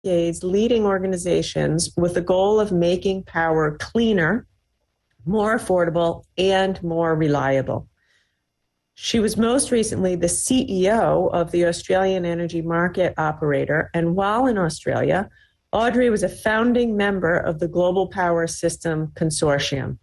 decades leading organizations with the goal of making power cleaner, more affordable, and more reliable. She was most recently the CEO of the Australian Energy Market Operator, and while in Australia, Audrey was a founding member of the Global Power System Consortium.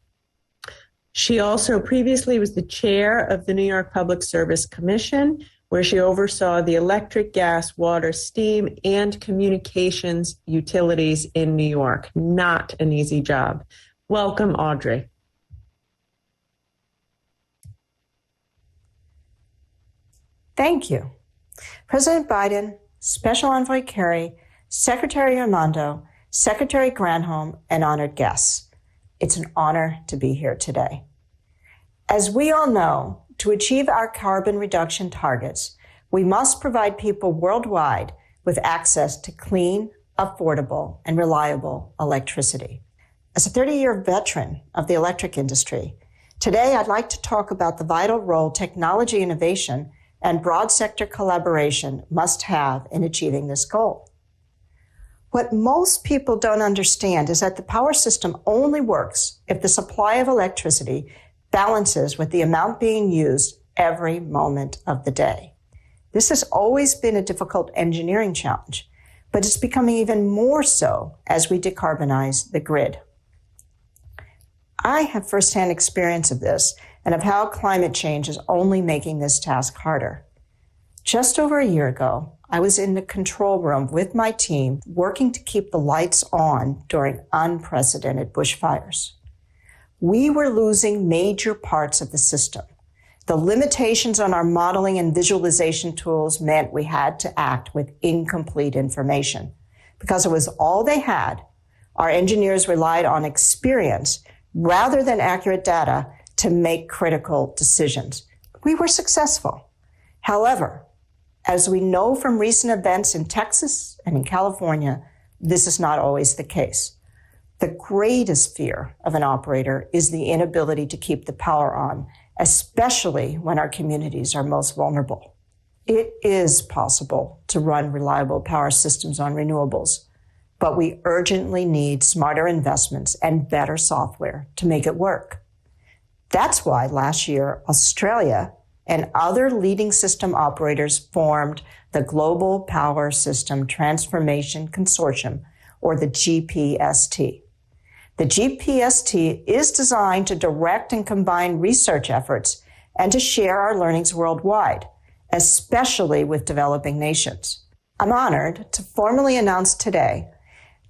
She also previously was the chair of the New York Public Service Commission, where she oversaw the electric, gas, water, steam, and communications utilities in New York. Not an easy job. Welcome, Audrey. Thank you. President Biden, Special Envoy Kerry, Secretary Armando, Secretary Granholm, and honored guests. It's an honor to be here today. As we all know, to achieve our carbon reduction targets, we must provide people worldwide with access to clean, affordable, and reliable electricity. As a 30-year veteran of the electric industry, today I'd like to talk about the vital role technology innovation and broad sector collaboration must have in achieving this goal. What most people don't understand is that the power system only works if the supply of electricity balances with the amount being used every moment of the day. This has always been a difficult engineering challenge, but it's becoming even more so as we decarbonize the grid. I have firsthand experience of this and of how climate change is only making this task harder. Just over a year ago, I was in the control room with my team working to keep the lights on during unprecedented bushfires. We were losing major parts of the system. The limitations on our modeling and visualization tools meant we had to act with incomplete information. Because it was all they had, our engineers relied on experience rather than accurate data to make critical decisions. We were successful. However, as we know from recent events in Texas and in California, this is not always the case. The greatest fear of an operator is the inability to keep the power on, especially when our communities are most vulnerable. It is possible to run reliable power systems on renewables, but we urgently need smarter investments and better software to make it work. That's why last year, Australia and other leading system operators formed the Global Power System Transformation Consortium, or the GPST. The GPST is designed to direct and combine research efforts and to share our learnings worldwide, especially with developing nations. I'm honored to formally announce today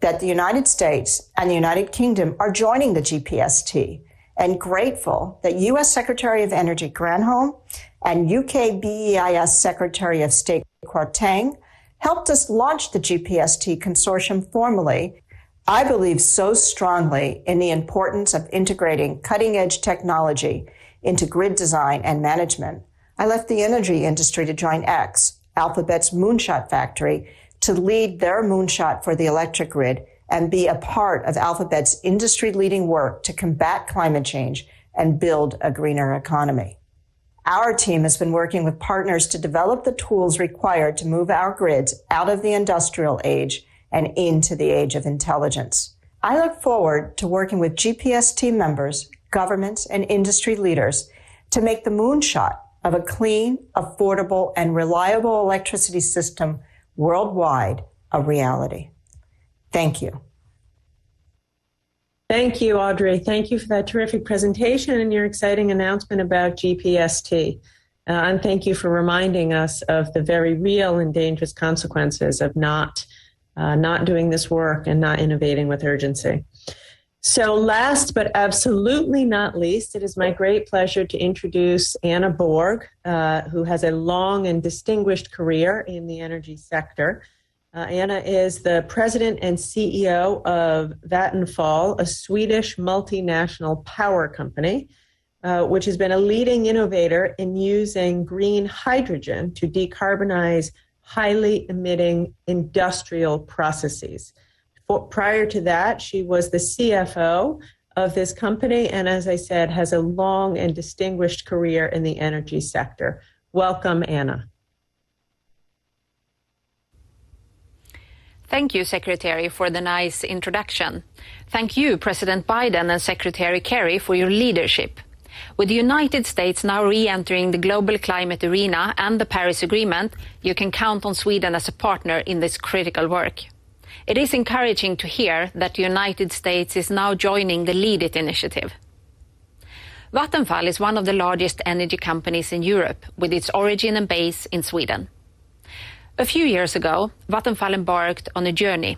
that the United States and the United Kingdom are joining the GPST, and grateful that U.S. Secretary of Energy Granholm and UK BEIS Secretary of State Kwarteng helped us launch the GPST consortium formally. I believe so strongly in the importance of integrating cutting-edge technology into grid design and management. I left the energy industry to join X, Alphabet's moonshot factory, to lead their moonshot for the electric grid and be a part of Alphabet's industry-leading work to combat climate change and build a greener economy. Our team has been working with partners to develop the tools required to move our grids out of the industrial age and into the age of intelligence. I look forward to working with GPST members, governments, and industry leaders to make the moonshot of a clean, affordable, and reliable electricity system worldwide a reality. Thank you. Thank you, Audrey. Thank you for that terrific presentation and your exciting announcement about GPST. And thank you for reminding us of the very real and dangerous consequences of not doing this work and not innovating with urgency. So last but absolutely not least, it is my great pleasure to introduce Anna Borg, who has a long and distinguished career in the energy sector. Anna is the president and CEO of Vattenfall, a Swedish multinational power company, which has been a leading innovator in using green hydrogen to decarbonize highly emitting industrial processes. Prior to that, she was the CFO of this company, and as I said, has a long and distinguished career in the energy sector. Welcome, Anna. Thank you, Secretary, for the nice introduction. Thank you, President Biden and Secretary Kerry, for your leadership. With the United States now re-entering the global climate arena and the Paris Agreement, you can count on Sweden as a partner in this critical work. It is encouraging to hear that the United States is now joining the Lead It initiative. Vattenfall is one of the largest energy companies in Europe, with its origin and base in Sweden. A few years ago, Vattenfall embarked on a journey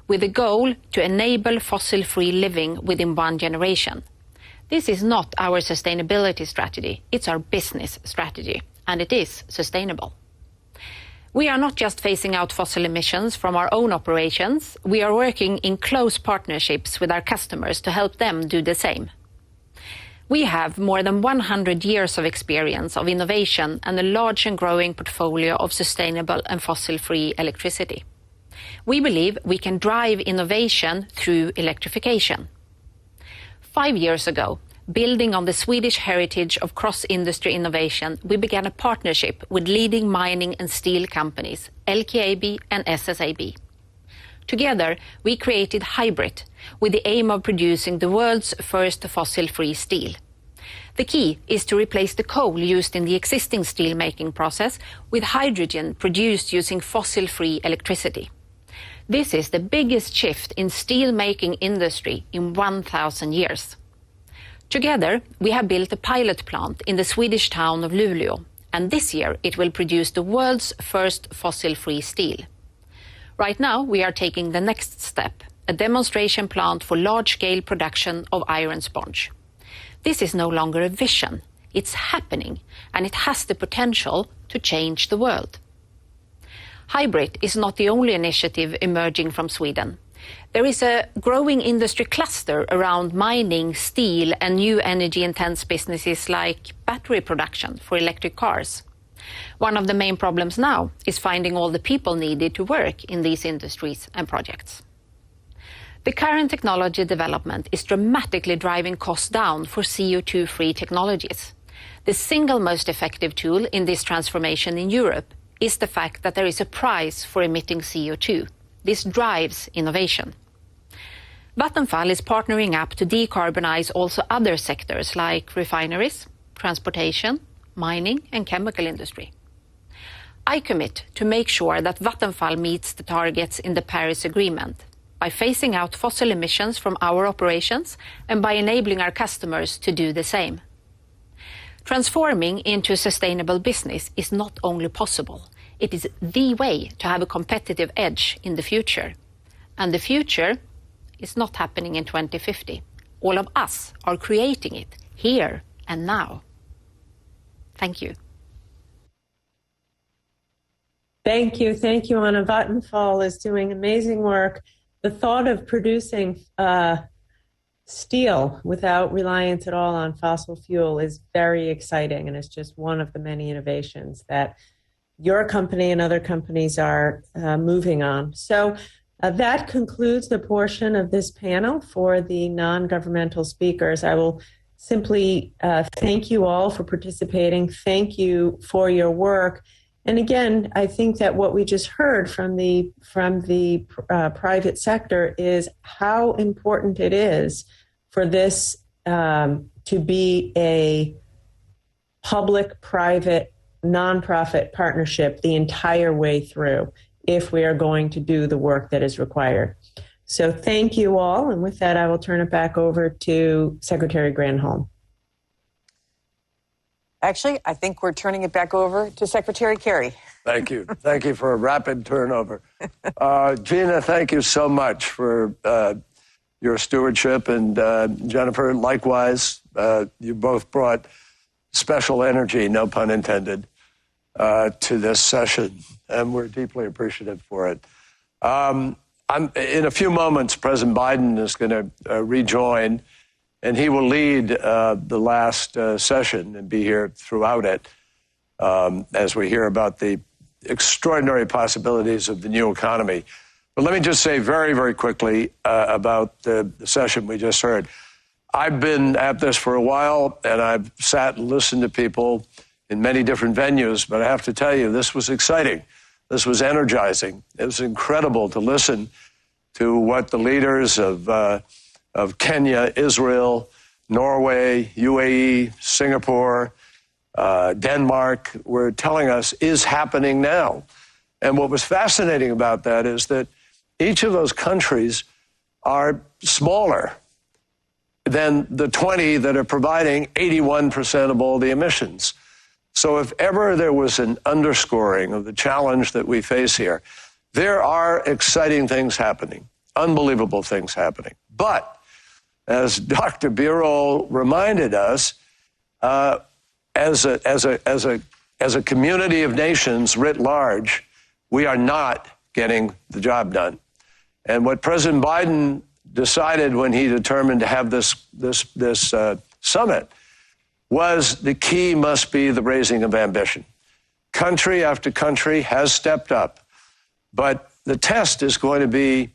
with a goal to enable fossil-free living within one generation. This is not our sustainability strategy, it's our business strategy, and it is sustainable. We are not just phasing out fossil emissions from our own operations, we are working in close partnerships with our customers to help them do the same. We have more than 100 years of experience of innovation and a large and growing portfolio of sustainable and fossil-free electricity. We believe we can drive innovation through electrification. 5 years ago, building on the Swedish heritage of cross-industry innovation, we began a partnership with leading mining and steel companies, LKAB and SSAB. Together, we created Hybrid, with the aim of producing the world's first fossil-free steel. The key is to replace the coal used in the existing steel-making process with hydrogen produced using fossil-free electricity. This is the biggest shift in steel-making industry in 1,000 years. Together, we have built a pilot plant in the Swedish town of Luleå, and this year it will produce the world's first fossil-free steel. Right now, we are taking the next step, a demonstration plant for large-scale production of iron sponge. This is no longer a vision, it's happening, and it has the potential to change the world. Hybrid is not the only initiative emerging from Sweden. There is a growing industry cluster around mining, steel, and new energy-intense businesses like battery production for electric cars. One of the main problems now is finding all the people needed to work in these industries and projects. The current technology development is dramatically driving costs down for CO2-free technologies. The single most effective tool in this transformation in Europe is the fact that there is a price for emitting CO2. This drives innovation. Vattenfall is partnering up to decarbonize also other sectors like refineries, transportation, mining and chemical industry. I commit to make sure that Vattenfall meets the targets in the Paris Agreement by phasing out fossil emissions from our operations and by enabling our customers to do the same. Transforming into a sustainable business is not only possible, it is the way to have a competitive edge in the future. And the future is not happening in 2050. All of us are creating it here and now. Thank you. Thank you. Thank you, Anna. Vattenfall is doing amazing work. The thought of producing steel without reliance at all on fossil fuel is very exciting, and it's just one of the many innovations that your company and other companies are moving on. So that concludes the portion of this panel for the non-governmental speakers. I will simply thank you all for participating. Thank you for your work. And again, I think that what we just heard from the private sector is how important it is for this to be a public-private nonprofit partnership the entire way through if we are going to do the work that is required. So thank you all. And with that, I will turn it back over to Secretary Granholm. Actually, I think we're turning it back over to Secretary Kerry. Thank you. Thank you for a rapid turnover. Gina, thank you so much for your stewardship. And Jennifer, likewise, you both brought special energy, no pun intended, to this session. And we're deeply appreciative for it. In a few moments, President Biden is going to rejoin, and he will lead the last session and be here throughout it as we hear about the extraordinary possibilities of the new economy. But let me just say very, very quickly about the session we just heard. I've been at this for a while, and I've sat and listened to people in many different venues, but I have to tell you, this was exciting. This was energizing. It was incredible to listen to what the leaders of Kenya, Israel, Norway, UAE, Singapore, Denmark were telling us is happening now. And what was fascinating about that is that each of those countries are smaller than the 20 that are providing 81% of all the emissions. So if ever there was an underscoring of the challenge that we face here, there are exciting things happening, unbelievable things happening. But as Dr. Birol reminded us, as a community of nations writ large, we are not getting the job done. And what President Biden decided when he determined to have this summit was the key must be the raising of ambition. Country after country has stepped up, but the test is going to be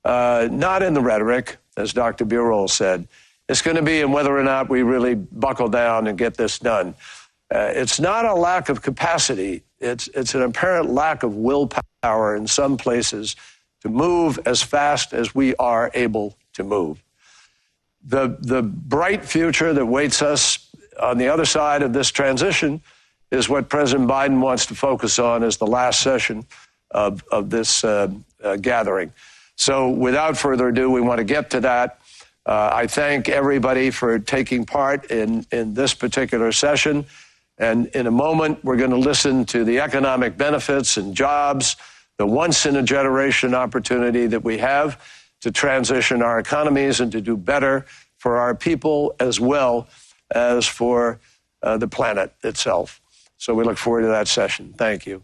not in the rhetoric, as Dr. Birol said. It's going to be in whether or not we really buckle down and get this done. It's not a lack of capacity. It's an apparent lack of willpower in some places to move as fast as we are able to move. The bright future that waits us on the other side of this transition is what President Biden wants to focus on as the last session of this gathering. So without further ado, we want to get to that. I thank everybody for taking part in this particular session. And in a moment, we're going to listen to the economic benefits and jobs, the once-in-a-generation opportunity that we have to transition our economies and to do better for our people as well as for the planet itself. So we look forward to that session. Thank you.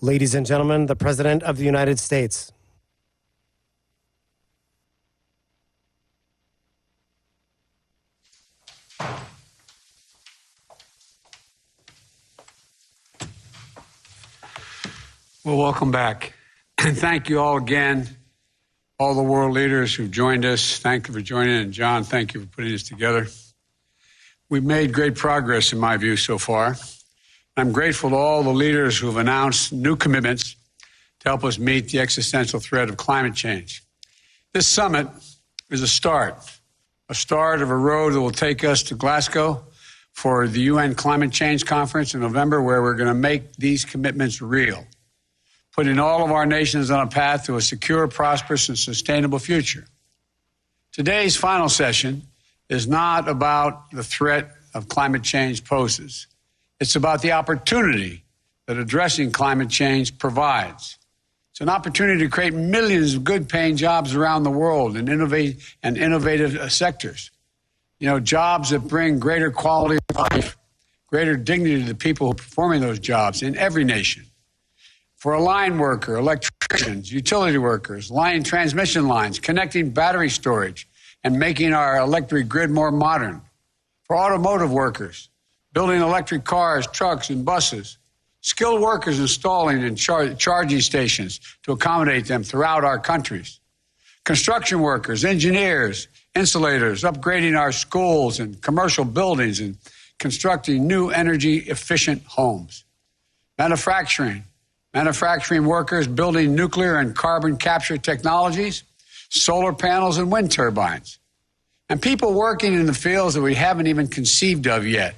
Ladies and gentlemen, the President of the United States. Well, welcome back. And thank you all again, all the world leaders who've joined us. Thank you for joining. And John, thank you for putting this together. We've made great progress, in my view, so far. I'm grateful to all the leaders who've announced new commitments to help us meet the existential threat of climate change. This summit is a start of a road that will take us to Glasgow for the UN Climate Change Conference in November, where we're going to make these commitments real, putting all of our nations on a path to a secure, prosperous, and sustainable future. Today's final session is not about the threat of climate change poses. It's about the opportunity that addressing climate change provides. It's an opportunity to create millions of good-paying jobs around the world in innovative sectors. You know, jobs that bring greater quality of life, greater dignity to the people who are performing those jobs in every nation. For a line worker, electricians, utility workers, line transmission lines, connecting battery storage, and making our electric grid more modern. For automotive workers, building electric cars, trucks, and buses. Skilled workers installing and charging stations to accommodate them throughout our countries. Construction workers, engineers, insulators, upgrading our schools and commercial buildings and constructing new energy-efficient homes. Manufacturing workers building nuclear and carbon capture technologies, solar panels and wind turbines. And people working in the fields that we haven't even conceived of yet,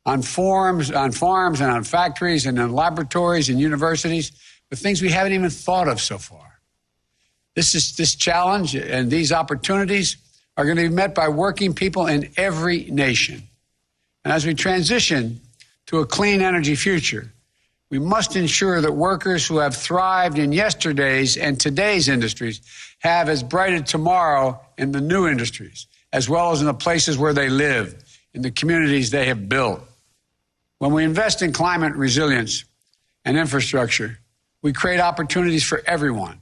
on farms and on factories and in laboratories and universities, with things we haven't even thought of so far. This challenge and these opportunities are going to be met by working people in every nation. And as we transition to a clean energy future, we must ensure that workers who have thrived in yesterday's and today's industries have as bright a tomorrow in the new industries, as well as in the places where they live, in the communities they have built. When we invest in climate resilience and infrastructure, we create opportunities for everyone.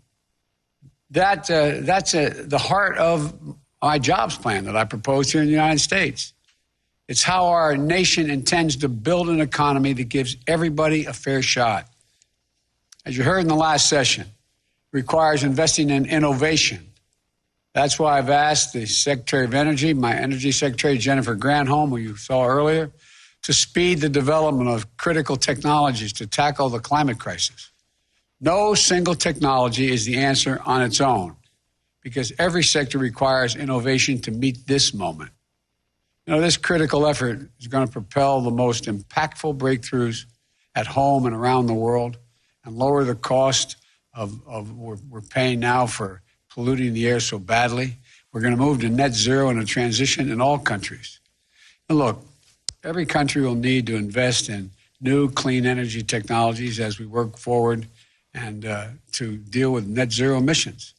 That's the heart of my jobs plan that I proposed here in the United States. It's how our nation intends to build an economy that gives everybody a fair shot. As you heard in the last session, it requires investing in innovation. That's why I've asked the Secretary of Energy, my Energy Secretary, Jennifer Granholm, who you saw earlier, to speed the development of critical technologies to tackle the climate crisis. No single technology is the answer on its own, because every sector requires innovation to meet this moment. You know, this critical effort is going to propel the most impactful breakthroughs at home and around the world and lower the cost of we're paying now for polluting the air so badly. We're going to move to net zero and a transition in all countries. And look, every country will need to invest in new clean energy technologies as we work forward and to deal with net zero emissions.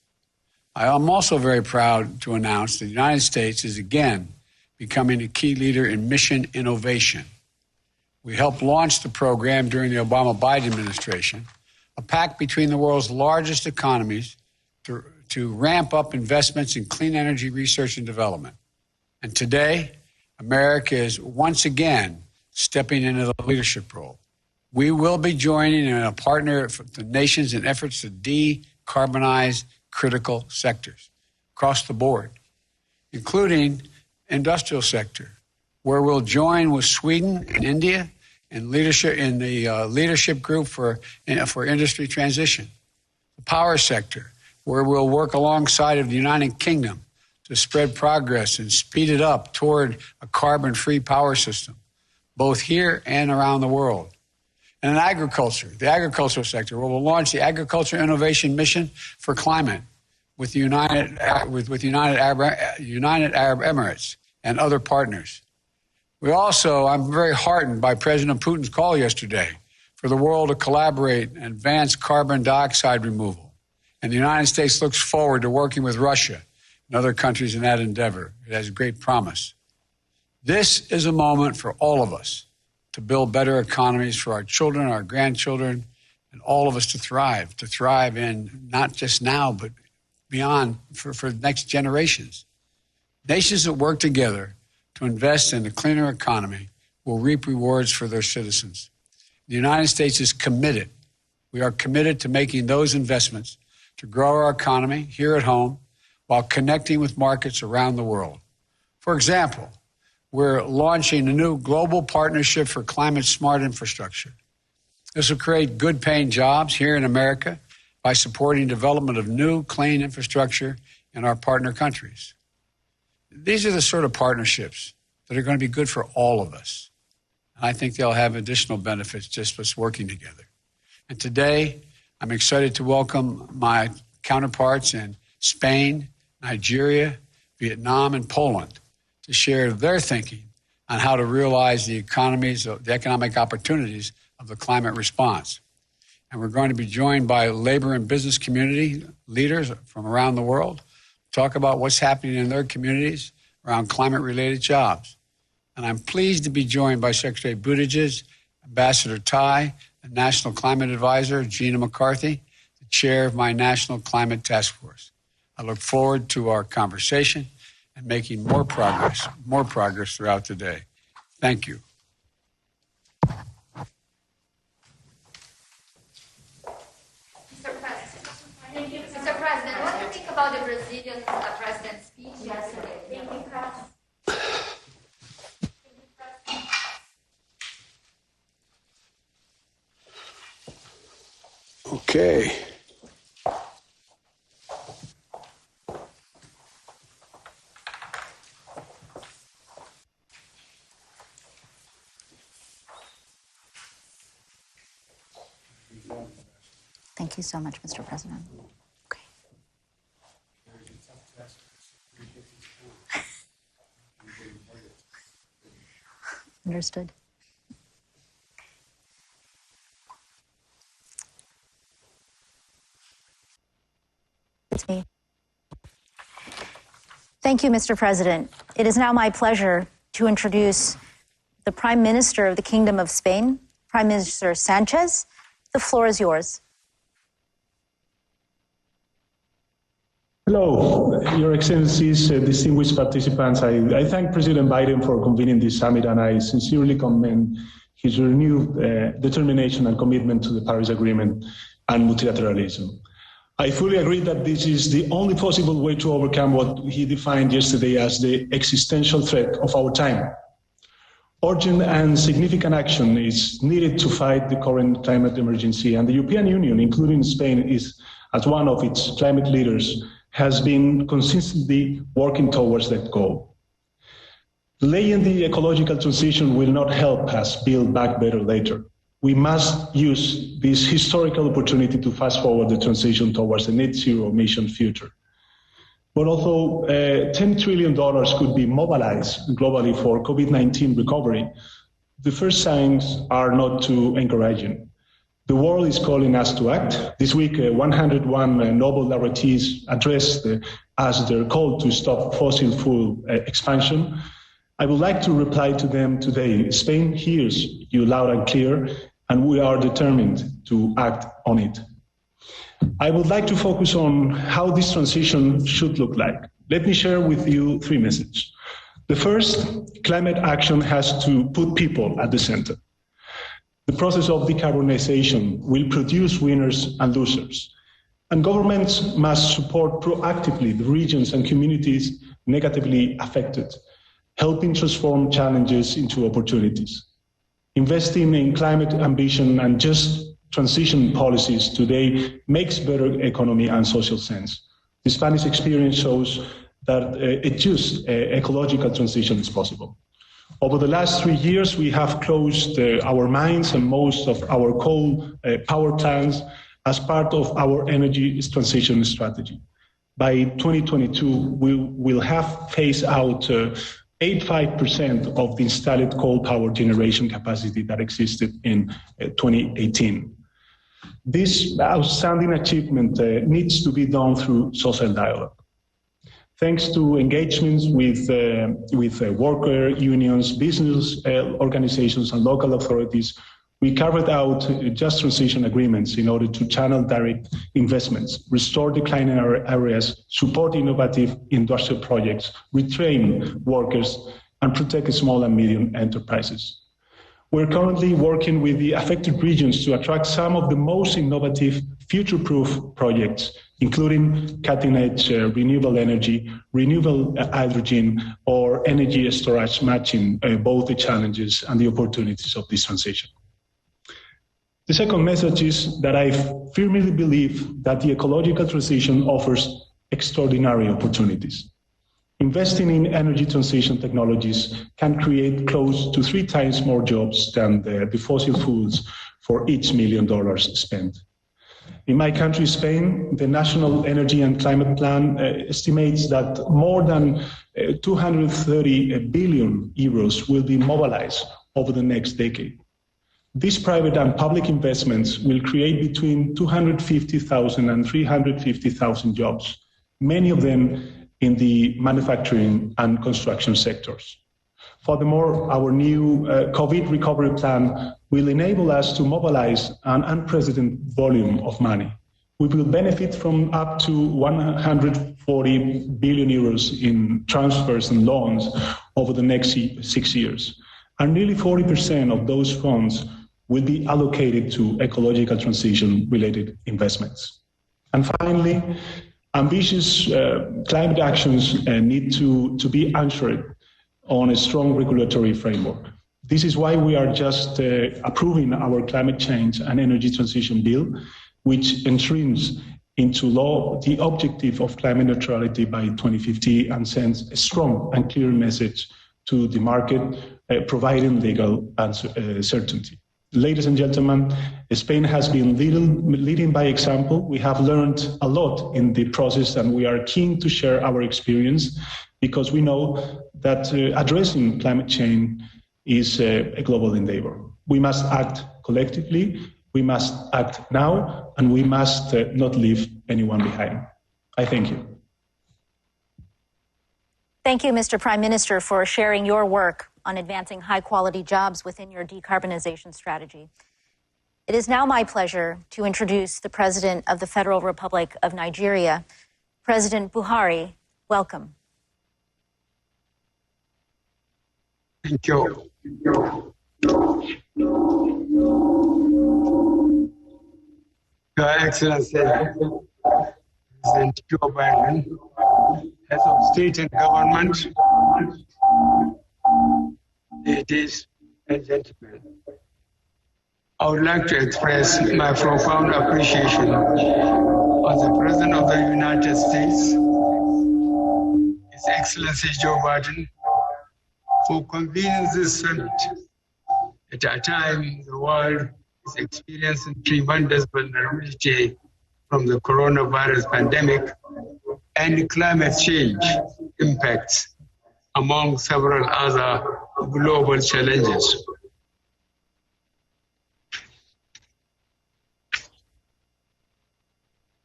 I am also very proud to announce that the United States is again becoming a key leader in mission innovation. We helped launch the program during the Obama-Biden administration, a pact between the world's largest economies to ramp up investments in clean energy research and development. And today, America is once again stepping into the leadership role. We will be joining in a partner for the nations in efforts to decarbonize critical sectors across the board, including industrial sector, where we'll join with Sweden and India in leadership in the leadership group for industry transition. The power sector, where we'll work alongside of the United Kingdom to spread progress and speed it up toward a carbon-free power system, both here and around the world. And in agriculture, the agricultural sector, where we'll launch the Agriculture Innovation Mission for Climate with the United Arab Emirates and other partners. I'm very heartened by President Putin's call yesterday for the world to collaborate and advance carbon dioxide removal. And the United States looks forward to working with Russia and other countries in that endeavor. It has great promise. This is a moment for all of us to build better economies for our children, our grandchildren, and all of us to thrive in not just now, but beyond for the next generations. Nations that work together to invest in a cleaner economy will reap rewards for their citizens. The United States is committed. We are committed to making those investments to grow our economy here at home while connecting with markets around the world. For example, we're launching a new global partnership for climate-smart infrastructure. This will create good-paying jobs here in America by supporting development of new, clean infrastructure in our partner countries. These are the sort of partnerships that are going to be good for all of us. And I think they'll have additional benefits just us working together. And today, I'm excited to welcome my counterparts in Spain, Nigeria, Vietnam, and Poland to share their thinking on how to realize the economic opportunities of the climate response. And we're going to be joined by labor and business community leaders from around the world to talk about what's happening in their communities around climate-related jobs. And I'm pleased to be joined by Secretary Buttigieg, Ambassador Tai, and National Climate Advisor Gina McCarthy, the chair of my National Climate Task Force. I look forward to our conversation and making more progress throughout the day. Thank you. Mr. President, what do you think about the Brazilian president's speech yesterday? Okay. Thank you so much, Mr. President. Okay. Understood. It's me. Thank you, Mr. President. It is now my pleasure to introduce the Prime Minister of the Kingdom of Spain, Prime Minister Sanchez. The floor is yours. Hello, Your Excellencies, distinguished participants. I thank President Biden for convening this summit, and I sincerely commend his renewed determination and commitment to the Paris Agreement and multilateralism. I fully agree that this is the only possible way to overcome what he defined yesterday as the existential threat of our time. Urgent and significant action is needed to fight the current climate emergency, and the European Union, including Spain, is, as one of its climate leaders, has been consistently working towards that goal. Delaying the ecological transition will not help us build back better later. We must use this historical opportunity to fast forward the transition towards a net zero emission future. But although $10 trillion could be mobilized globally for COVID-19 recovery, the first signs are not too encouraging. The world is calling us to act. This week, 101 Nobel laureates addressed as their call to stop fossil fuel expansion. I would like to reply to them today. Spain hears you loud and clear, and we are determined to act on it. I would like to focus on how this transition should look like. Let me share with you three messages. The first, climate action has to put people at the center. The process of decarbonization will produce winners and losers, and governments must support proactively the regions and communities negatively affected, helping transform challenges into opportunities. Investing in climate ambition and just transition policies today makes better economy and social sense. The Spanish experience shows that a just ecological transition is possible. Over the last 3 years, we have closed our mines and most of our coal power plants as part of our energy transition strategy. By 2022, we will have phased out 85% of the installed coal power generation capacity that existed in 2018. This outstanding achievement needs to be done through social dialogue. Thanks to engagements with worker unions, business organizations, and local authorities, We carved out just transition agreements in order to channel direct investments, restore declining areas, support innovative industrial projects, retrain workers, and protect small and medium enterprises. We're currently working with the affected regions to attract some of the most innovative, future-proof projects, including cutting-edge renewable energy, renewable hydrogen, or energy storage, matching both the challenges and the opportunities of this transition. The second message is that I firmly believe that the ecological transition offers extraordinary opportunities. Investing in energy transition technologies can create close to 3 times more jobs than the fossil fuels for each $1 million spent. In my country, Spain, the National Energy and Climate Plan estimates that more than 230 billion euros will be mobilized over the next decade. These private and public investments will create between 250,000 and 350,000 jobs, many of them in the manufacturing and construction sectors. Furthermore, our new COVID recovery plan will enable us to mobilize an unprecedented volume of money. We will benefit from up to 140 billion euros in transfers and loans over the next 6 years. And nearly 40% of those funds will be allocated to ecological transition-related investments. And finally, ambitious climate actions need to be anchored on a strong regulatory framework. This is why we are just approving our climate change and energy transition bill, which enshrines into law the objective of climate neutrality by 2050 and sends a strong and clear message to the market, providing legal certainty. Ladies and gentlemen, Spain has been leading by example. We have learned a lot in the process, and we are keen to share our experience because we know that addressing climate change is a global endeavor. We must act collectively, we must act now, and we must not leave anyone behind. I thank you. Thank you, Mr. Prime Minister, for sharing your work on advancing high-quality jobs within your decarbonization strategy. It is now my pleasure to introduce the President of the Federal Republic of Nigeria, President Buhari. Welcome. Thank you. Your Excellency, President Joe Biden, Head of State and Government, ladies and gentlemen, I would like to express my profound appreciation of the President of the United States, His Excellency Joe Biden, for convening this summit at a time the world is experiencing tremendous vulnerability from the coronavirus pandemic and climate change impacts, among several other global challenges.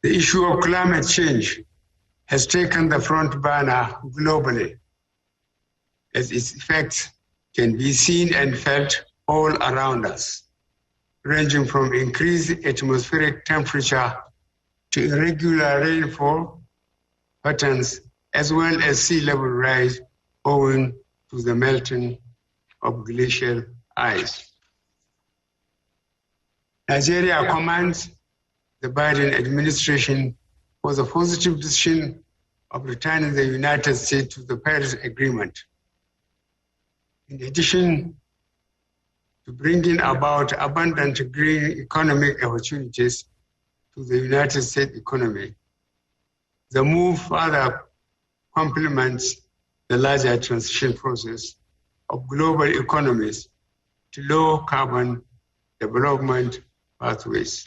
The issue of climate change has taken the front burner globally, as its effects can be seen and felt all around us, ranging from increased atmospheric temperature to irregular rainfall patterns, as well as sea level rise owing to the melting of glacial ice. Nigeria commends the Biden administration for the positive decision of returning the United States to the Paris Agreement. In addition to bringing about abundant green economic opportunities to the United States economy, the move further complements the larger transition process of global economies to low carbon development pathways.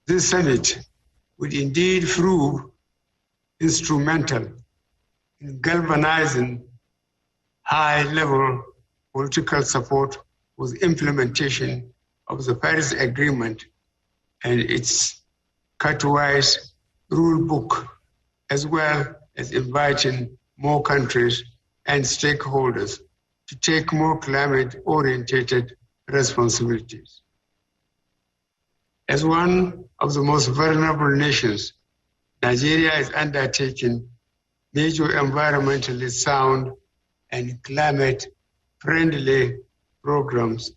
This summit would indeed prove instrumental in galvanizing high-level political support for the implementation of the Paris Agreement and its cut-wise rule book, as well as inviting more countries and stakeholders to take more climate-oriented responsibilities. As one of the most vulnerable nations, Nigeria is undertaking major environmentally sound and climate-friendly programs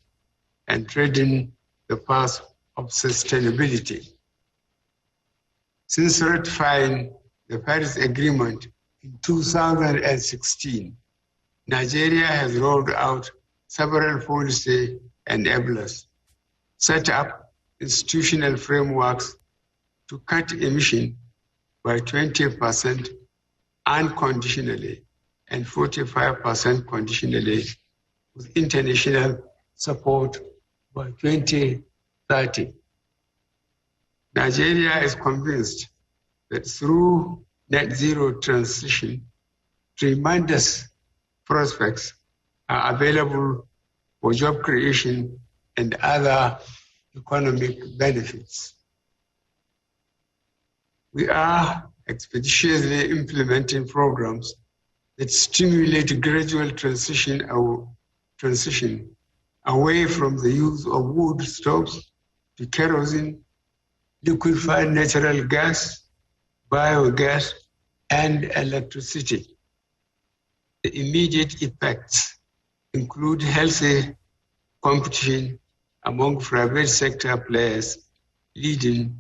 and treading the path of sustainability. Since ratifying the Paris Agreement in 2016, Nigeria has rolled out several policy enablers, set up institutional frameworks to cut emissions by 20% unconditionally and 45% conditionally, with international support by 2030. Nigeria is convinced that through net zero transition, tremendous prospects are available for job creation and other economic benefits. We are expeditiously implementing programs that stimulate gradual transition away from the use of wood stoves to kerosene, liquefied natural gas, biogas, and electricity. The immediate effects include healthy competition among private sector players, leading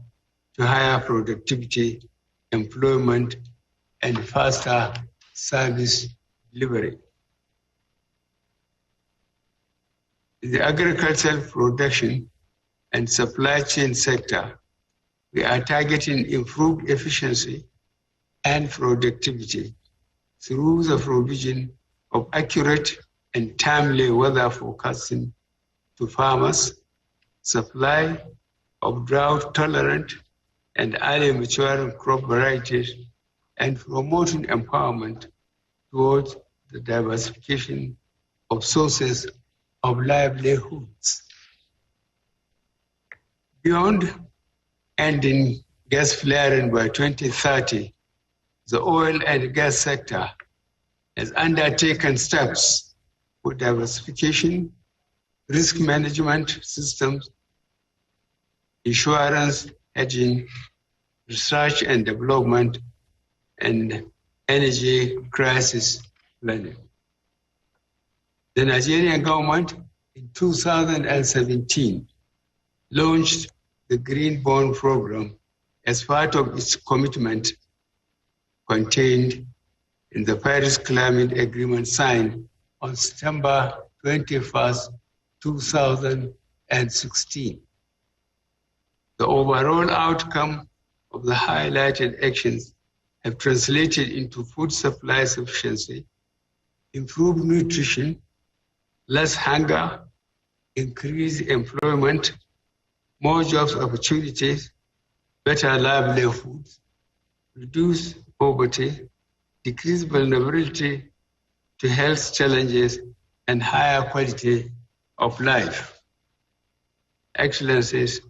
to higher productivity, employment, and faster service delivery. In the agricultural production and supply chain sector, we are targeting improved efficiency and productivity through the provision of accurate and timely weather forecasting to farmers, supply of drought-tolerant and early maturing crop varieties, and promoting empowerment towards the diversification of sources of livelihoods. Beyond ending gas flaring by 2030, the oil and gas sector has undertaken steps for diversification, risk management systems, insurance, hedging, research and development, and energy crisis planning. The Nigerian government in 2017 launched the Green Bond Program as part of its commitment contained in the Paris Climate Agreement signed on September 21st, 2016. The overall outcome of the highlighted actions have translated into food supply sufficiency, improved nutrition, less hunger, increased employment, more jobs opportunities, better livelihoods, reduced poverty, decreased vulnerability to health challenges, and higher quality of life. Excellencies,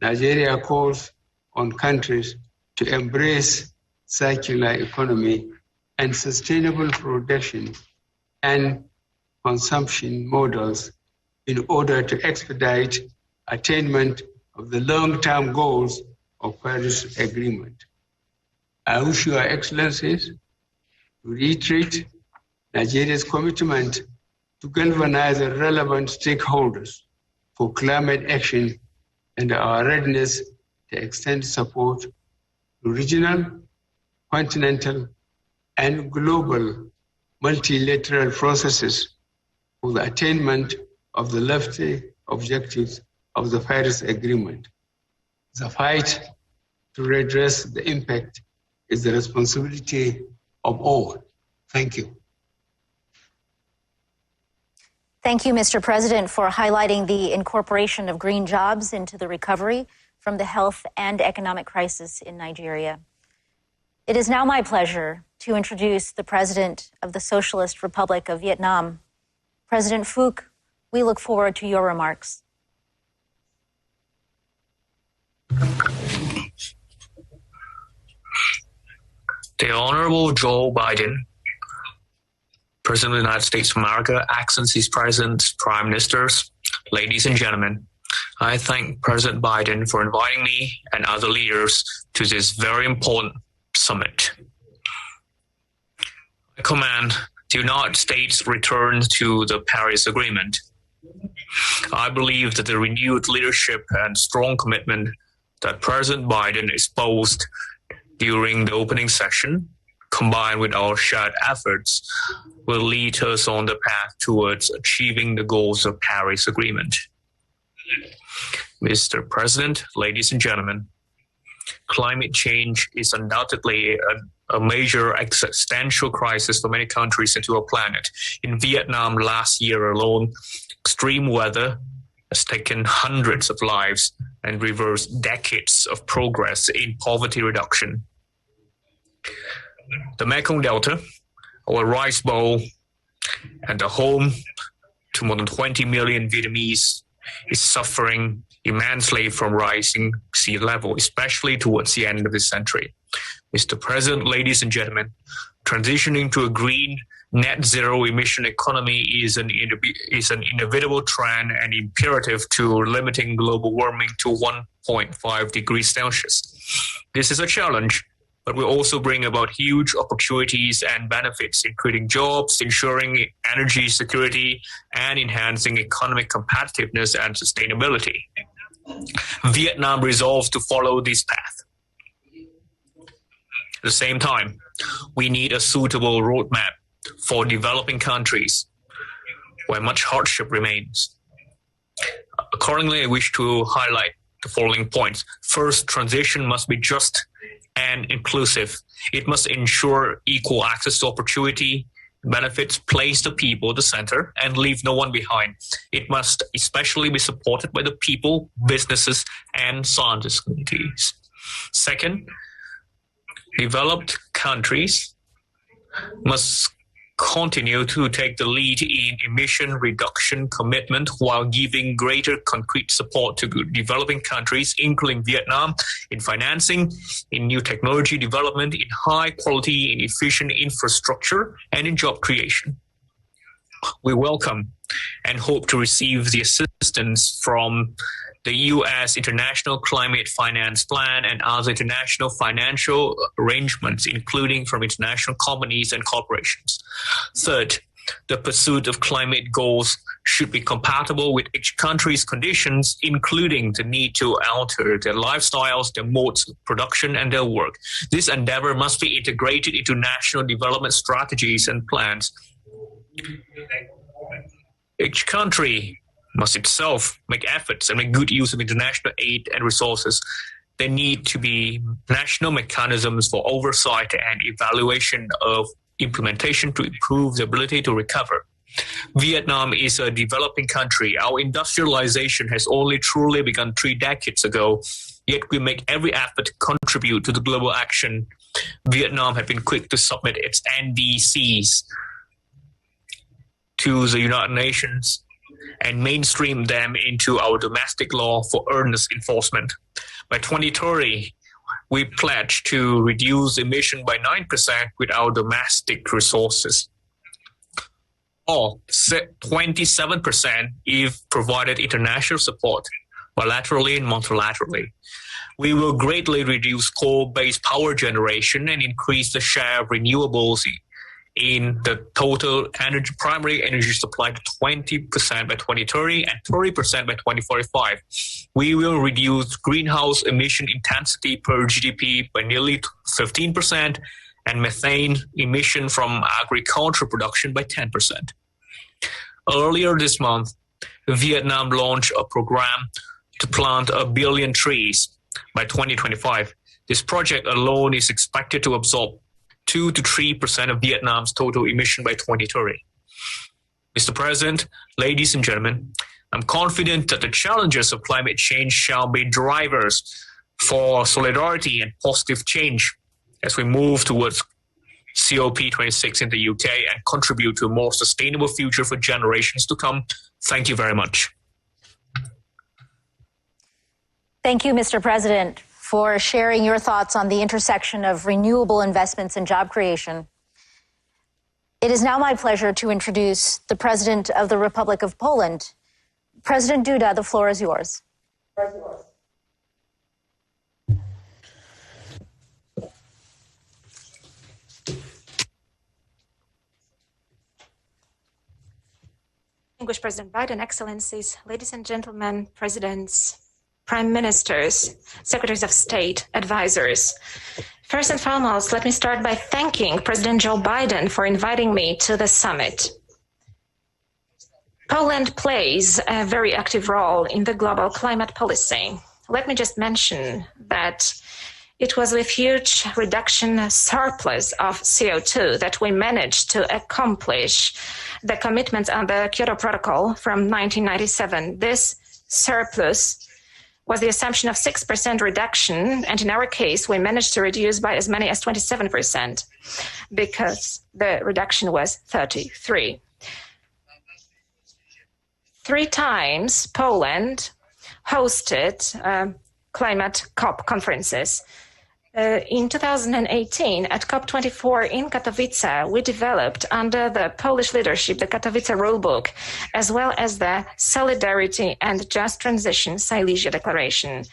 Nigeria calls on countries to embrace circular economy and sustainable production and consumption models in order to expedite attainment of the long-term goals of Paris Agreement. I wish Your Excellencies to reiterate Nigeria's commitment to galvanize the relevant stakeholders for climate action and our readiness to extend support to regional, continental, and global multilateral processes for the attainment of the lofty objectives of the Paris Agreement. The fight to redress the impact is the responsibility of all. Thank you. Thank you, Mr. President, for highlighting the incorporation of green jobs into the recovery from the health and economic crisis in Nigeria. It is now my pleasure to introduce the President of the Socialist Republic of Vietnam. President Phuc, we look forward to your remarks. The Honorable Joe Biden, President of the United States of America, Excellencies, Presidents, Prime Ministers, ladies and gentlemen, I thank President Biden for inviting me and other leaders to this very important summit. I command the United States return to the Paris Agreement. I believe that the renewed leadership and strong commitment that President Biden espoused during the opening session, combined with our shared efforts, will lead us on the path towards achieving the goals of Paris Agreement. Mr. President, ladies and gentlemen, climate change is undoubtedly a major existential crisis for many countries and to our planet. In Vietnam last year alone, extreme weather has taken hundreds of lives and reversed decades of progress in poverty reduction. The Mekong Delta, our rice bowl, and the home to more than 20 million Vietnamese, is suffering immensely from rising sea level, especially towards the end of this century. Mr. President, ladies and gentlemen, transitioning to a green net zero emission economy is an inevitable trend and imperative to limiting global warming to 1.5 degrees Celsius. This is a challenge, but will also bring about huge opportunities and benefits, including jobs, ensuring energy security, and enhancing economic competitiveness and sustainability. Vietnam resolves to follow this path. At the same time, we need a suitable roadmap for developing countries where much hardship remains. Accordingly, I wish to highlight the following points. First, transition must be just and inclusive. It must ensure equal access to opportunity, benefits, place the people at the center, and leave no one behind. It must especially be supported by the people, businesses, and scientist communities. Second, developed countries must continue to take the lead in emission reduction commitment while giving greater concrete support to developing countries, including Vietnam, in financing, in new technology development, in high quality and efficient infrastructure, and in job creation. We welcome and hope to receive the assistance from the U.S. International Climate Finance Plan and other international financial arrangements, including from international companies and corporations. Third, the pursuit of climate goals should be compatible with each country's conditions, including the need to alter their lifestyles, their modes of production, and their work. This endeavor must be integrated into national development strategies and plans. Each country must itself make efforts and make good use of international aid and resources. There need to be national mechanisms for oversight and evaluation of implementation to improve the ability to recover. Vietnam is a developing country. Our industrialization has only truly begun 3 decades ago, yet we make every effort to contribute to the global action. Vietnam has been quick to submit its NDCs to the United Nations and mainstream them into our domestic law for earnest enforcement. By 2030, we pledge to reduce emission by 9% with our domestic resources, or 27% if provided international support, bilaterally and multilaterally. We will greatly reduce coal-based power generation and increase the share of renewables in the total primary energy supply to 20% by 2030 and 30% by 2045. We will reduce greenhouse emission intensity per GDP by nearly 15% and methane emission from agricultural production by 10%. Earlier this month, Vietnam launched a program to plant 1 billion trees by 2025. This project alone is expected to absorb 2 to 3% of Vietnam's total emission by 2030. Mr. President, ladies and gentlemen, I'm confident that the challenges of climate change shall be drivers for solidarity and positive change as we move towards COP26 in the UK and contribute to a more sustainable future for generations to come. Thank you very much. Thank you, Mr. President, for sharing your thoughts on the intersection of renewable investments and job creation. It is now my pleasure to introduce the President of the Republic of Poland. President Duda, the floor is yours. Distinguished President Biden, Excellencies, ladies and gentlemen, presidents, prime ministers, secretaries of state, advisors. First and foremost, let me start by thanking President Joe Biden for inviting me to the summit. Poland plays a very active role in the global climate policy. Let me just mention that it was with huge reduction surplus of CO2 that we managed to accomplish the commitments on the Kyoto Protocol from 1997. This surplus was the assumption of 6% reduction, and in our case, we managed to reduce by as many as 27% because the reduction was 33%. 3 times Poland hosted climate COP conferences. In 2018, at COP24 in Katowice, we developed under the Polish leadership the Katowice Rulebook, as well as the Solidarity and Just Transition Silesia Declaration.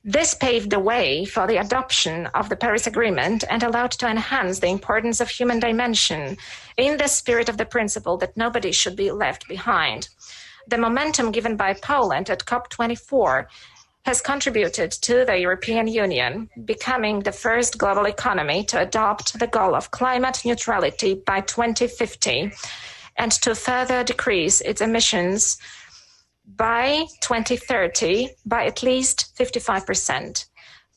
This paved the way for the adoption of the Paris Agreement and allowed to enhance the importance of human dimension in the spirit of the principle that nobody should be left behind. The momentum given by Poland at COP24 has contributed to the European Union becoming the first global economy to adopt the goal of climate neutrality by 2050 and to further decrease its emissions by 2030 by at least 55%.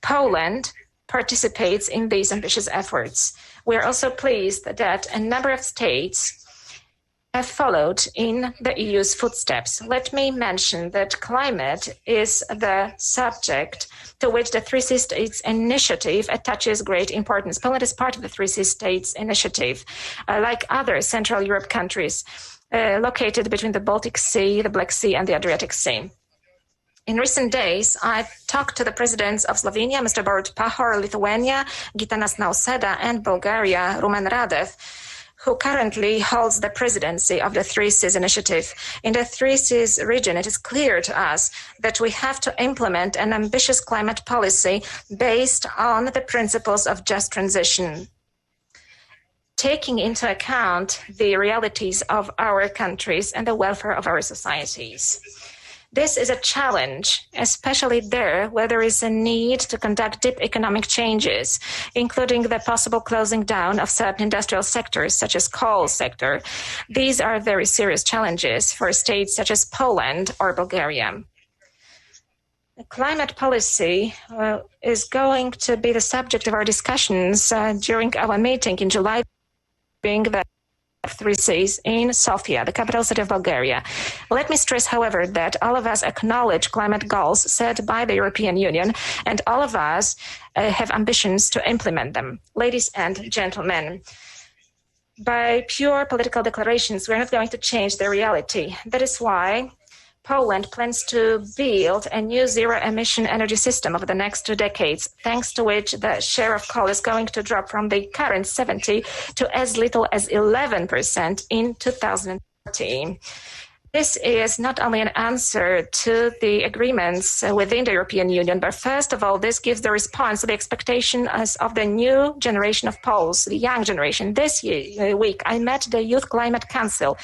Poland participates in these ambitious efforts. We are also pleased that a number of states have followed in the EU's footsteps. Let me mention that climate is the subject to which the 3C States Initiative attaches great importance. Poland is part of the 3C States Initiative, like other Central Europe countries located between the Baltic Sea, the Black Sea, and the Adriatic Sea. In recent days, I talked to the presidents of Slovenia, Mr. Borut Pahor, Lithuania, Gitanas Nausėda, and Bulgaria, Rumen Radev, who currently holds the presidency of the 3Cs initiative. In the 3Cs region, it is clear to us that we have to implement an ambitious climate policy based on the principles of just transition, taking into account the realities of our countries and the welfare of our societies. This is a challenge, especially there where there is a need to conduct deep economic changes, including the possible closing down of certain industrial sectors, such as coal sector. These are very serious challenges for states such as Poland or Bulgaria. The climate policy is going to be the subject of our discussions during our meeting in July, being the 3Cs in Sofia, the capital city of Bulgaria. Let me stress, however, that all of us acknowledge climate goals set by the European Union, and all of us have ambitions to implement them. Ladies and gentlemen, by pure political declarations, we're not going to change the reality. That is why Poland plans to build a new zero-emission energy system over the next 2 decades, thanks to which the share of coal is going to drop from the current 70% to as little as 11% in 2030. This is not only an answer to the agreements within the European Union, but first of all, this gives the response to the expectations of the new generation of Poles, the young generation. This week, I met the Youth Climate Council,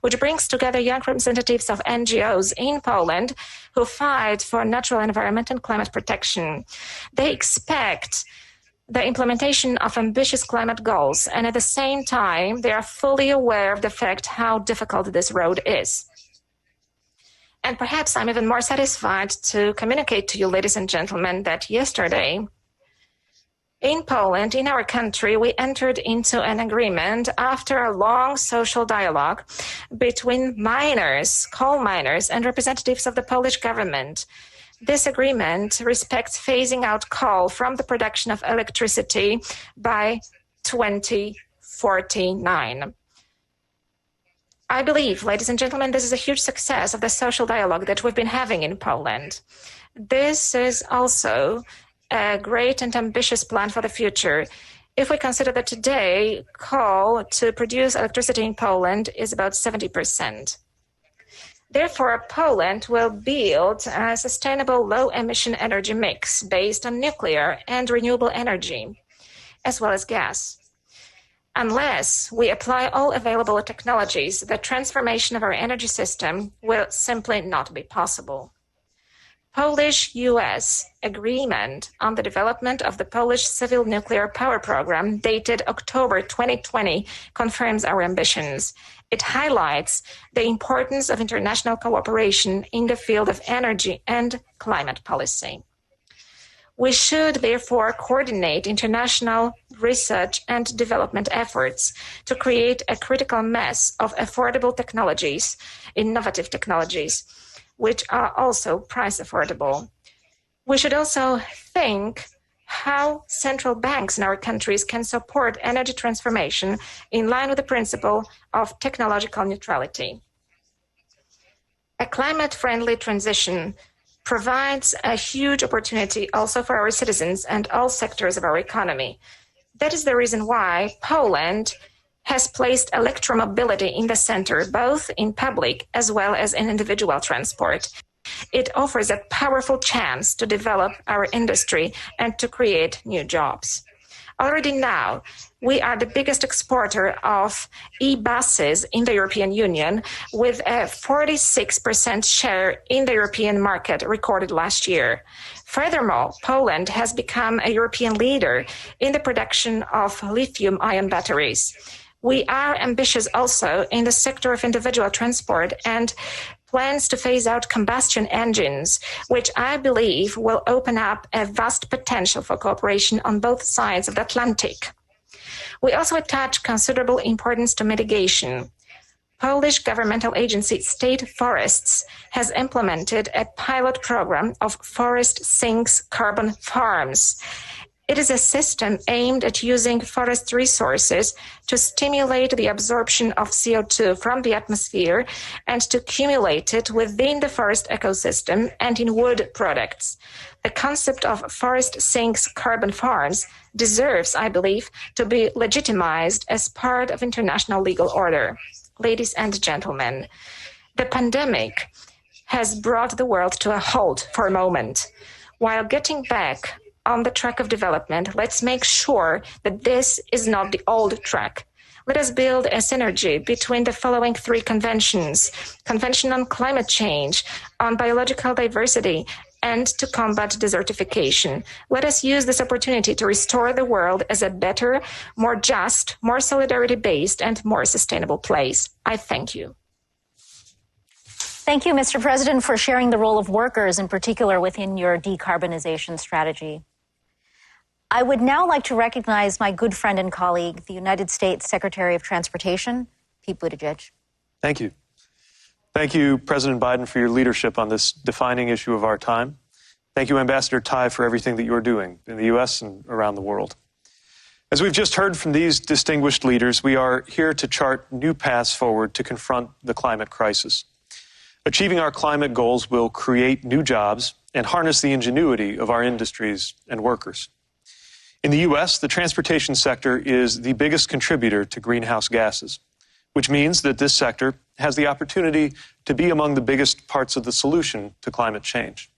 which brings together young representatives of NGOs in Poland who fight for natural environment and climate protection. They expect the implementation of ambitious climate goals, and at the same time, they are fully aware of the fact how difficult this road is. And perhaps I'm even more satisfied to communicate to you, ladies and gentlemen, that yesterday in Poland, in our country, we entered into an agreement after a long social dialogue between miners, coal miners, and representatives of the Polish government. This agreement respects phasing out coal from the production of electricity by 2049. I believe, ladies and gentlemen, this is a huge success of the social dialogue that we've been having in Poland. This is also a great and ambitious plan for the future. if we consider that today coal to produce electricity in Poland is about 70%. Therefore, Poland will build a sustainable low-emission energy mix based on nuclear and renewable energy, as well as gas. Unless we apply all available technologies, the transformation of our energy system will simply not be possible. Polish-US agreement on the development of the Polish civil nuclear power program dated October 2020 confirms our ambitions. It highlights the importance of international cooperation in the field of energy and climate policy. We should therefore coordinate international research and development efforts to create a critical mass of affordable technologies, innovative technologies, which are also price affordable. We should also think how central banks in our countries can support energy transformation in line with the principle of technological neutrality. A climate-friendly transition provides a huge opportunity also for our citizens and all sectors of our economy. That is the reason why Poland has placed electromobility in the center, both in public as well as in individual transport. It offers a powerful chance to develop our industry and to create new jobs. Already now, we are the biggest exporter of e-buses in the European Union, with a 46% share in the European market recorded last year. Furthermore, Poland has become a European leader in the production of lithium-ion batteries. We are ambitious also in the sector of individual transport and plans to phase out combustion engines, which I believe will open up a vast potential for cooperation on both sides of the Atlantic. We also attach considerable importance to mitigation. Polish governmental agency State Forests has implemented a pilot program of forest sinks carbon farms. It is a system aimed at using forest resources to stimulate the absorption of CO2 from the atmosphere and to accumulate it within the forest ecosystem and in wood products. The concept of forest sinks carbon farms deserves, I believe, to be legitimized as part of international legal order. Ladies and gentlemen, the pandemic has brought the world to a halt for a moment. While getting back on the track of development, let's make sure that this is not the old track. Let us build a synergy between the following three conventions: Convention on Climate Change, on Biological Diversity, and to combat desertification. Let us use this opportunity to restore the world as a better, more just, more solidarity-based, and more sustainable place. I thank you. Thank you, Mr. President, for sharing the role of workers, in particular within your decarbonization strategy. I would now like to recognize my good friend and colleague, the United States Secretary of Transportation, Pete Buttigieg. Thank you. Thank you, President Biden, for your leadership on this defining issue of our time. Thank you, Ambassador Tai, for everything that you're doing in the U.S. and around the world. As we've just heard from these distinguished leaders, we are here to chart new paths forward to confront the climate crisis. Achieving our climate goals will create new jobs and harness the ingenuity of our industries and workers. In the U.S., the transportation sector is the biggest contributor to greenhouse gases, which means that this sector has the opportunity to be among the biggest parts of the solution to climate change.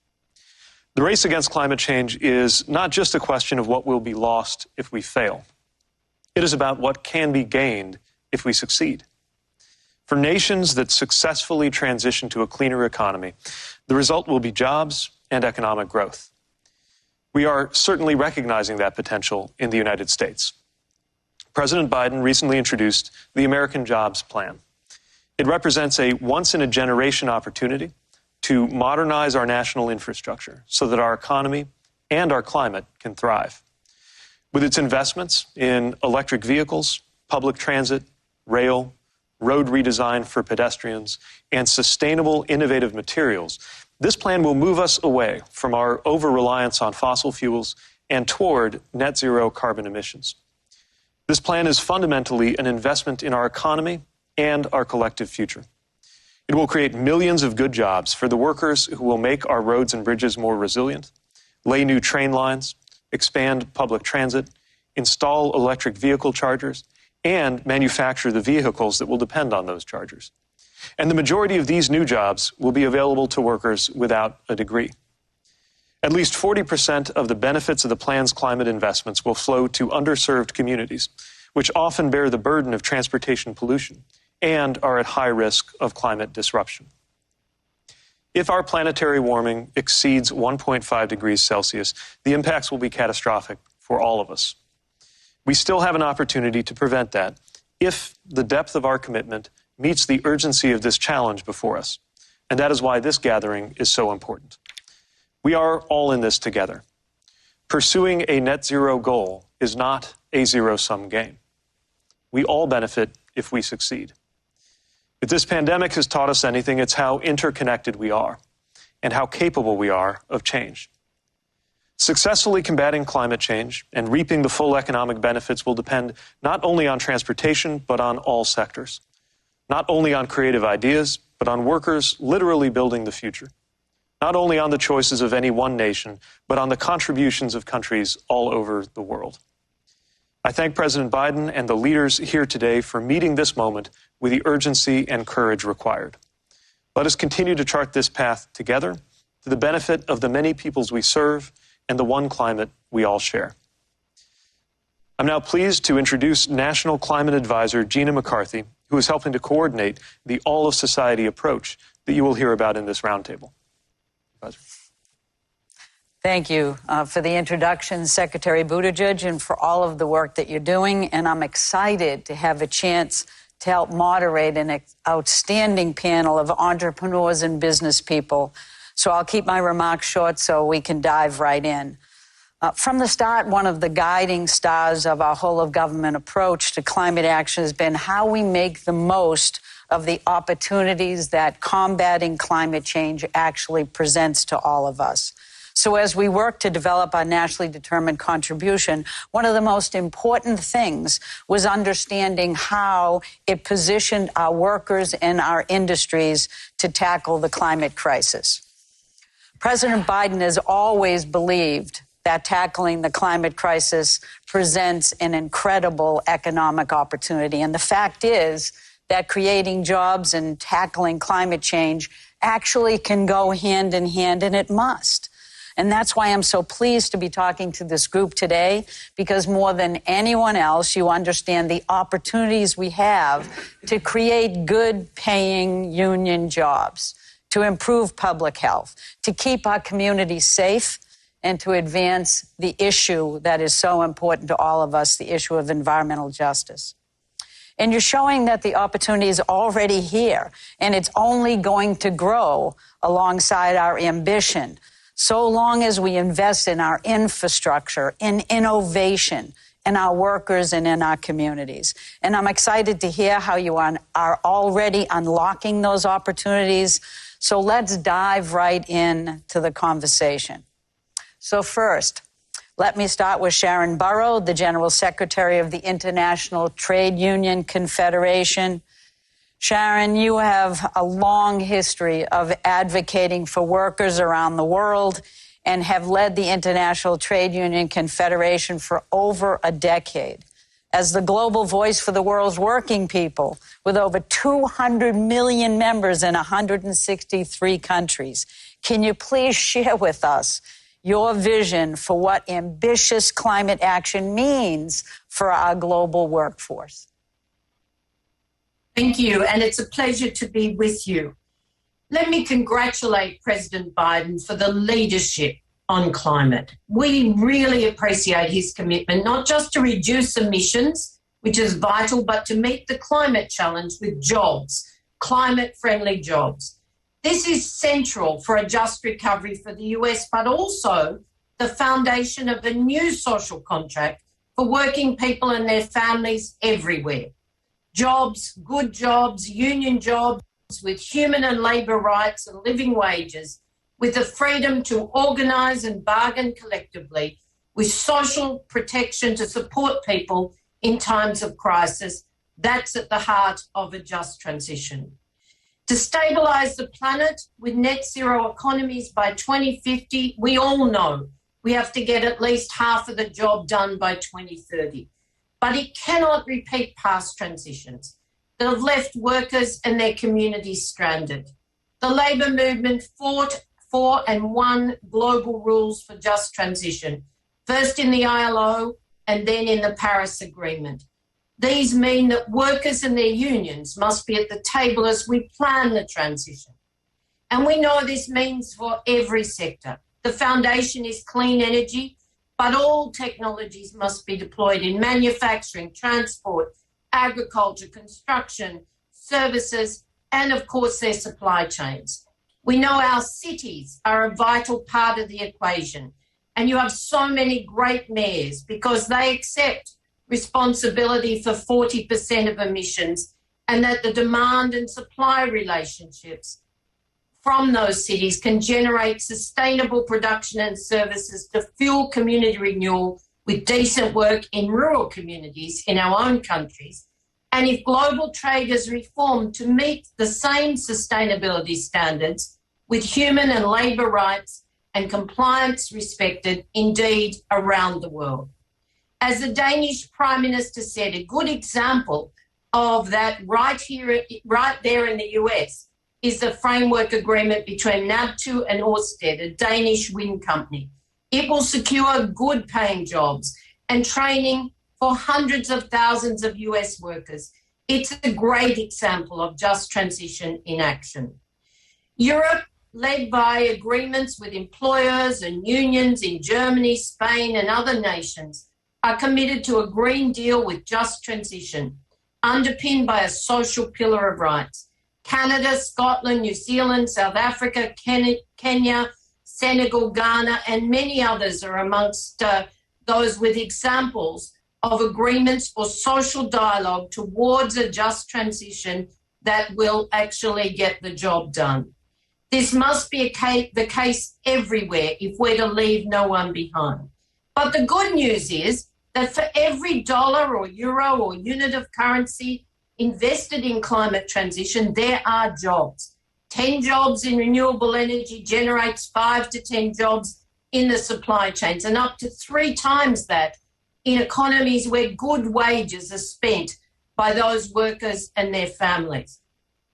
The race against climate change is not just a question of what will be lost if we fail. It is about what can be gained if we succeed. For nations that successfully transition to a cleaner economy, the result will be jobs and economic growth. We are certainly recognizing that potential in the United States. President Biden recently introduced the American Jobs Plan. It represents a once-in-a-generation opportunity to modernize our national infrastructure so that our economy and our climate can thrive. With its investments in electric vehicles, public transit, rail, road redesign for pedestrians, and sustainable, innovative materials, this plan will move us away from our over-reliance on fossil fuels and toward net zero carbon emissions. This plan is fundamentally an investment in our economy and our collective future. It will create millions of good jobs for the workers who will make our roads and bridges more resilient, lay new train lines, expand public transit, install electric vehicle chargers, and manufacture the vehicles that will depend on those chargers. And the majority of these new jobs will be available to workers without a degree. At least 40% of the benefits of the plan's climate investments will flow to underserved communities, which often bear the burden of transportation pollution and are at high risk of climate disruption. If our planetary warming exceeds 1.5 degrees Celsius, the impacts will be catastrophic for all of us. We still have an opportunity to prevent that if the depth of our commitment meets the urgency of this challenge before us. And that is why this gathering is so important. We are all in this together. Pursuing a net zero goal is not a zero-sum game. We all benefit if we succeed. If this pandemic has taught us anything, it's how interconnected we are and how capable we are of change. Successfully combating climate change and reaping the full economic benefits will depend not only on transportation, but on all sectors. Not only on creative ideas, but on workers literally building the future. Not only on the choices of any one nation, but on the contributions of countries all over the world. I thank President Biden and the leaders here today for meeting this moment with the urgency and courage required. Let us continue to chart this path together to the benefit of the many peoples we serve and the one climate we all share. I'm now pleased to introduce National Climate Advisor Gina McCarthy, who is helping to coordinate the all-of-society approach that you will hear about in this roundtable. Advisor. Thank you for the introduction, Secretary Buttigieg, and for all of the work that you're doing. And I'm excited to have a chance to help moderate an outstanding panel of entrepreneurs and business people. So I'll keep my remarks short so we can dive right in. From the start, one of the guiding stars of our whole-of-government approach to climate action has been how we make the most of the opportunities that combating climate change actually presents to all of us. So as we work to develop our nationally determined contribution, one of the most important things was understanding how it positioned our workers and our industries to tackle the climate crisis. President Biden has always believed that tackling the climate crisis presents an incredible economic opportunity. And the fact is that creating jobs and tackling climate change actually can go hand in hand, and it must. And that's why I'm so pleased to be talking to this group today, because more than anyone else, you understand the opportunities we have to create good-paying union jobs, to improve public health, to keep our communities safe, and to advance the issue that is so important to all of us, the issue of environmental justice. And you're showing that the opportunity is already here, and it's only going to grow alongside our ambition, so long as we invest in our infrastructure, in innovation, in our workers, and in our communities. And I'm excited to hear how you are already unlocking those opportunities. So let's dive right in to the conversation. So first, let me start with Sharon Burrow, the General Secretary of the International Trade Union Confederation. Sharon, you have a long history of advocating for workers around the world and have led the International Trade Union Confederation for over a decade. As the global voice for the world's working people, with over 200 million members in 163 countries, can you please share with us your vision for what ambitious climate action means for our global workforce? Thank you, and it's a pleasure to be with you. Let me congratulate President Biden for the leadership on climate. We really appreciate his commitment, not just to reduce emissions, which is vital, but to meet the climate challenge with jobs, climate-friendly jobs. This is central for a just recovery for the US, but also the foundation of a new social contract for working people and their families everywhere. Jobs, good jobs, union jobs with human and labour rights and living wages, with the freedom to organise and bargain collectively, with social protection to support people in times of crisis. That's at the heart of a just transition. To stabilise the planet with net zero economies by 2050, we all know we have to get at least half of the job done by 2030. But it cannot repeat past transitions that have left workers and their communities stranded. The labour movement fought for and won global rules for just transition, first in the ILO and then in the Paris Agreement. These mean that workers and their unions must be at the table as we plan the transition. And we know this means for every sector. The foundation is clean energy, but all technologies must be deployed in manufacturing, transport, agriculture, construction, services, and of course their supply chains. We know our cities are a vital part of the equation, and you have so many great mayors because they accept responsibility for 40% of emissions, and that the demand and supply relationships from those cities can generate sustainable production and services to fuel community renewal with decent work in rural communities in our own countries. And if global trade is reformed to meet the same sustainability standards with human and labour rights and compliance respected, indeed, around the world. As the Danish Prime Minister said, a good example of that right there in the US is the framework agreement between NAB2 and Ørsted, a Danish wind company. It will secure good paying jobs and training for hundreds of thousands of US workers. It's a great example of just transition in action. Europe, led by agreements with employers and unions in Germany, Spain, and other nations, are committed to a Green Deal with just transition, underpinned by a social pillar of rights. Canada, Scotland, New Zealand, South Africa, Kenya, Senegal, Ghana, and many others are amongst those with examples of agreements for social dialogue towards a just transition that will actually get the job done. This must be the case everywhere if we're to leave no one behind. But the good news is that for every dollar or euro or unit of currency invested in climate transition, there are jobs. 10 jobs in renewable energy generates 5 to 10 jobs in the supply chains, and up to 3 times that in economies where good wages are spent by those workers and their families.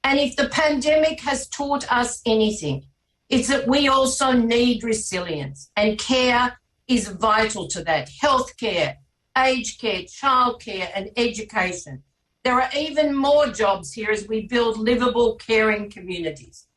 And if the pandemic has taught us anything, it's that we also need resilience, and care is vital to that. Healthcare, aged care, childcare, and education. There are even more jobs here as we build livable, caring communities.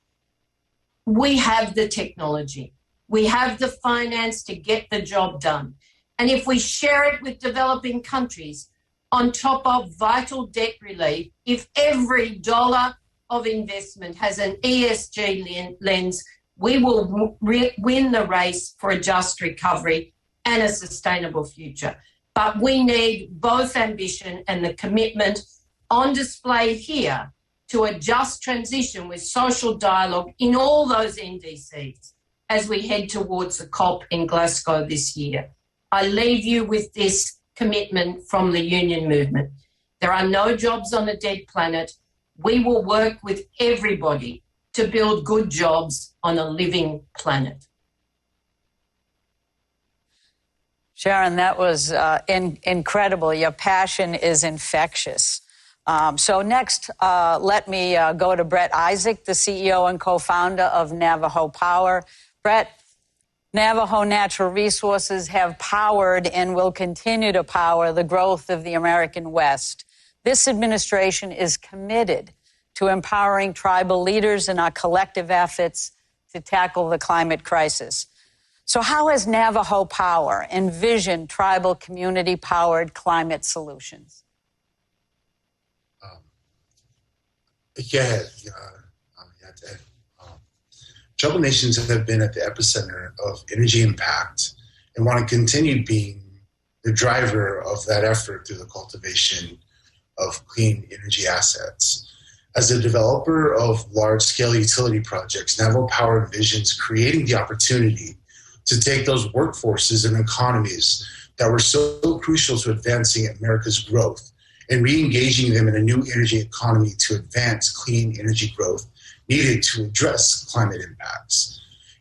We have the technology. We have the finance to get the job done. And if we share it with developing countries on top of vital debt relief, if every dollar of investment has an ESG lens, we will win the race for a just recovery and a sustainable future. But we need both ambition and the commitment on display here to a just transition with social dialogue in all those NDCs as we head towards the COP in Glasgow this year. I leave you with this commitment from the union movement. There are no jobs on a dead planet. We will work with everybody to build good jobs on a living planet. Sharon, that was incredible. Your passion is infectious. So next, let me go to Brett Isaac, the CEO and co-founder of Navajo Power. Brett, Navajo Natural Resources have powered and will continue to power the growth of the American West. This administration is committed to empowering tribal leaders in our collective efforts to tackle the climate crisis. So how has Navajo Power envisioned tribal community-powered climate solutions? Tribal nations have been at the epicenter of energy impact and want to continue being the driver of that effort through the cultivation of clean energy assets. As a developer of large-scale utility projects, Navajo Power envisions creating the opportunity to take those workforces and economies that were so crucial to advancing America's growth and re-engaging them in a new energy economy to advance clean energy growth needed to address climate impacts.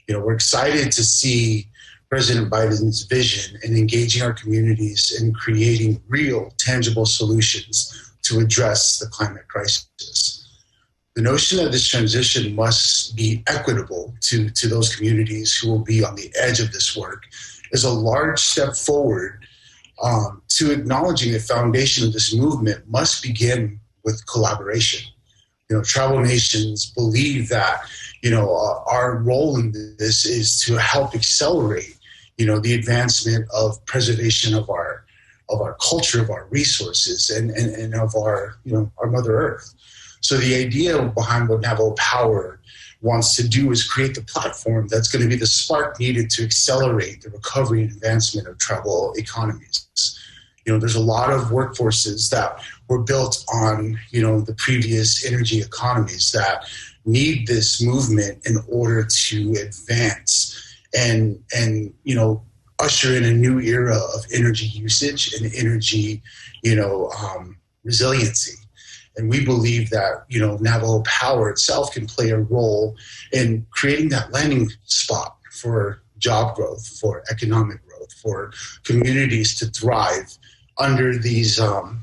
We're excited to see President Biden's vision and engaging our communities in creating real, tangible solutions to address the climate crisis. The notion that this transition must be equitable to those communities who will be on the edge of this work is a large step forward to acknowledging the foundation of this movement must begin with collaboration. Tribal nations believe that, our role in this is to help accelerate, the advancement of preservation of our culture, of our resources, and of our Mother Earth. So the idea behind what Navajo Power wants to do is create the platform that's going to be the spark needed to accelerate the recovery and advancement of tribal economies. There's a lot of workforces that were built on, the previous energy economies that need this movement in order to advance and usher in a new era of energy usage and energy, resiliency. And we believe that, Navajo Power itself can play a role in creating that landing spot for job growth, for economic growth, for communities to thrive under these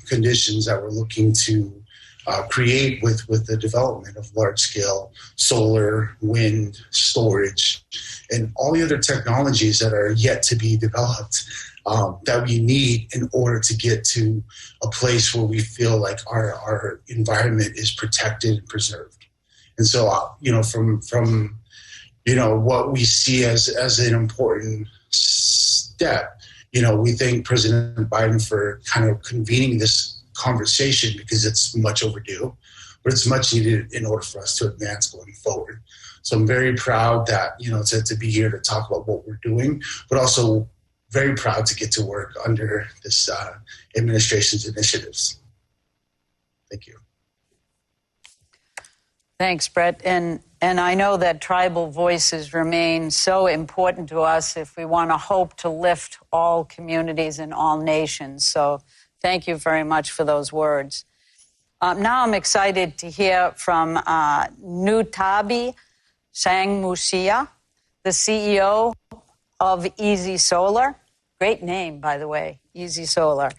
conditions that we're looking to create with the development of large-scale solar, wind, storage, and all the other technologies that are yet to be developed that we need in order to get to a place where we feel like our environment is protected and preserved. And so, from what we see as an important step, we thank President Biden for kind of convening this conversation because it's much overdue, but it's much needed in order for us to advance going forward. So I'm very proud that, to be here to talk about what we're doing, but also very proud to get to work under this administration's initiatives. Thank you. Thanks, Brett. And I know that tribal voices remain so important to us if we want to hope to lift all communities and all nations. So thank you very much for those words. Now I'm excited to hear from Nutabi Sangmusia, the CEO of Easy Solar. Great name, by the way, Easy Solar.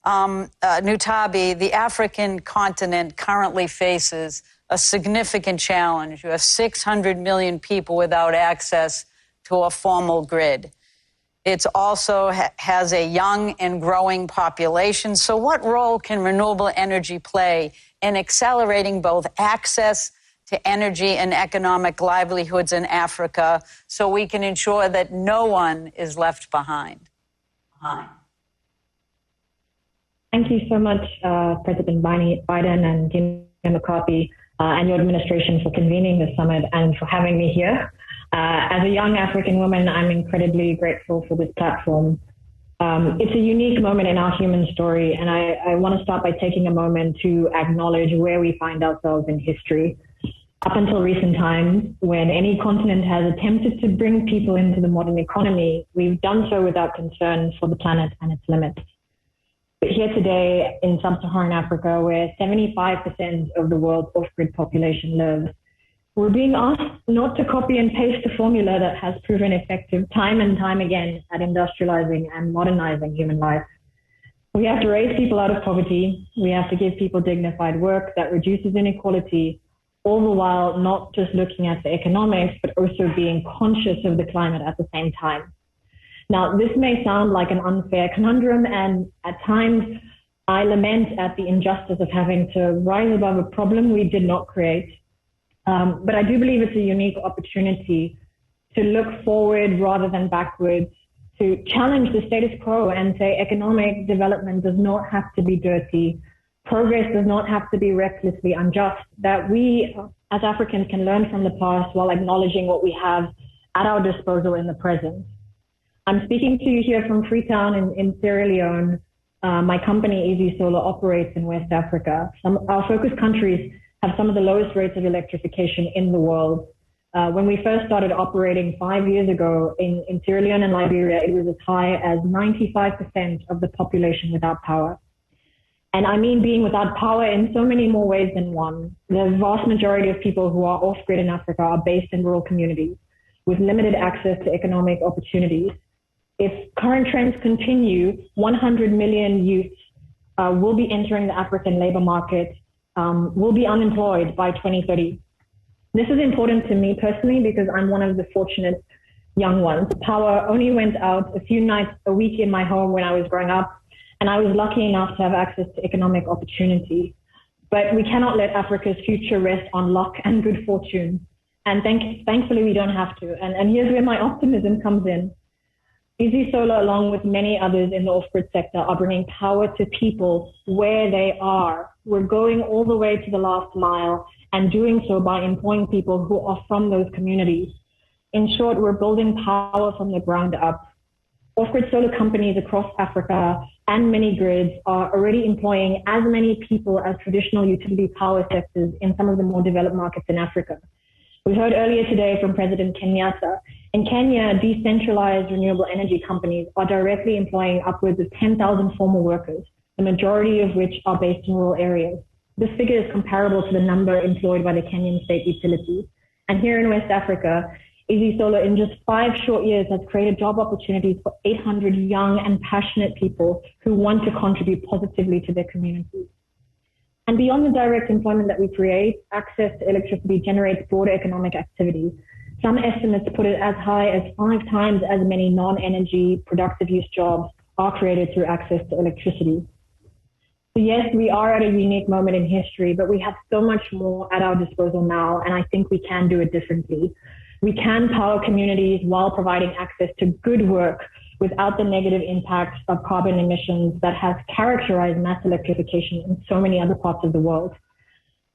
Nutabi, the African continent currently faces a significant challenge. You have 600 million people without access to a formal grid. It also has a young and growing population. So what role can renewable energy play in accelerating both access to energy and economic livelihoods in Africa so we can ensure that no one is left behind? Thank you so much, President Biden and Gina McCarthy and your administration for convening this summit and for having me here. As a young African woman, I'm incredibly grateful for this platform. It's a unique moment in our human story, and I want to start by taking a moment to acknowledge where we find ourselves in history. Up until recent times, when any continent has attempted to bring people into the modern economy, we've done so without concern for the planet and its limits. But here today in sub-Saharan Africa, where 75% of the world's off-grid population lives, we're being asked not to copy and paste a formula that has proven effective time and time again at industrializing and modernizing human life. We have to raise people out of poverty. We have to give people dignified work that reduces inequality, all the while not just looking at the economics, but also being conscious of the climate at the same time. Now, this may sound like an unfair conundrum, and at times I lament at the injustice of having to rise above a problem we did not create. But I do believe it's a unique opportunity to look forward rather than backwards, to challenge the status quo and say economic development does not have to be dirty. Progress does not have to be recklessly unjust, that we as Africans can learn from the past while acknowledging what we have at our disposal in the present. I'm speaking to you here from Freetown in Sierra Leone. My company, Easy Solar, operates in West Africa. Our focus countries have some of the lowest rates of electrification in the world. When we first started operating 5 years ago in Sierra Leone and Liberia, it was as high as 95% of the population without power. And I mean being without power in so many more ways than one. The vast majority of people who are off-grid in Africa are based in rural communities with limited access to economic opportunities. If current trends continue, 100 million youth will be entering the African labor market, will be unemployed by 2030. This is important to me personally because I'm one of the fortunate young ones. Power only went out a few nights a week in my home when I was growing up, and I was lucky enough to have access to economic opportunity. But we cannot let Africa's future rest on luck and good fortune. And thankfully, we don't have to. And here's where my optimism comes in. Easy Solar, along with many others in the off-grid sector, are bringing power to people where they are. We're going all the way to the last mile and doing so by employing people who are from those communities. In short, we're building power from the ground up. Off-grid solar companies across Africa and mini grids are already employing as many people as traditional utility power sectors in some of the more developed markets in Africa. We heard earlier today from President Kenyatta. In Kenya, decentralized renewable energy companies are directly employing upwards of 10,000 former workers, the majority of which are based in rural areas. This figure is comparable to the number employed by the Kenyan state utilities. And here in West Africa, Easy Solar in just 5 short years has created job opportunities for 800 young and passionate people who want to contribute positively to their communities. And beyond the direct employment that we create, access to electricity generates broader economic activity. Some estimates put it as high as 5 times as many non-energy productive use jobs are created through access to electricity. So yes, we are at a unique moment in history, but we have so much more at our disposal now, and I think we can do it differently. We can power communities while providing access to good work without the negative impacts of carbon emissions that has characterized mass electrification in so many other parts of the world.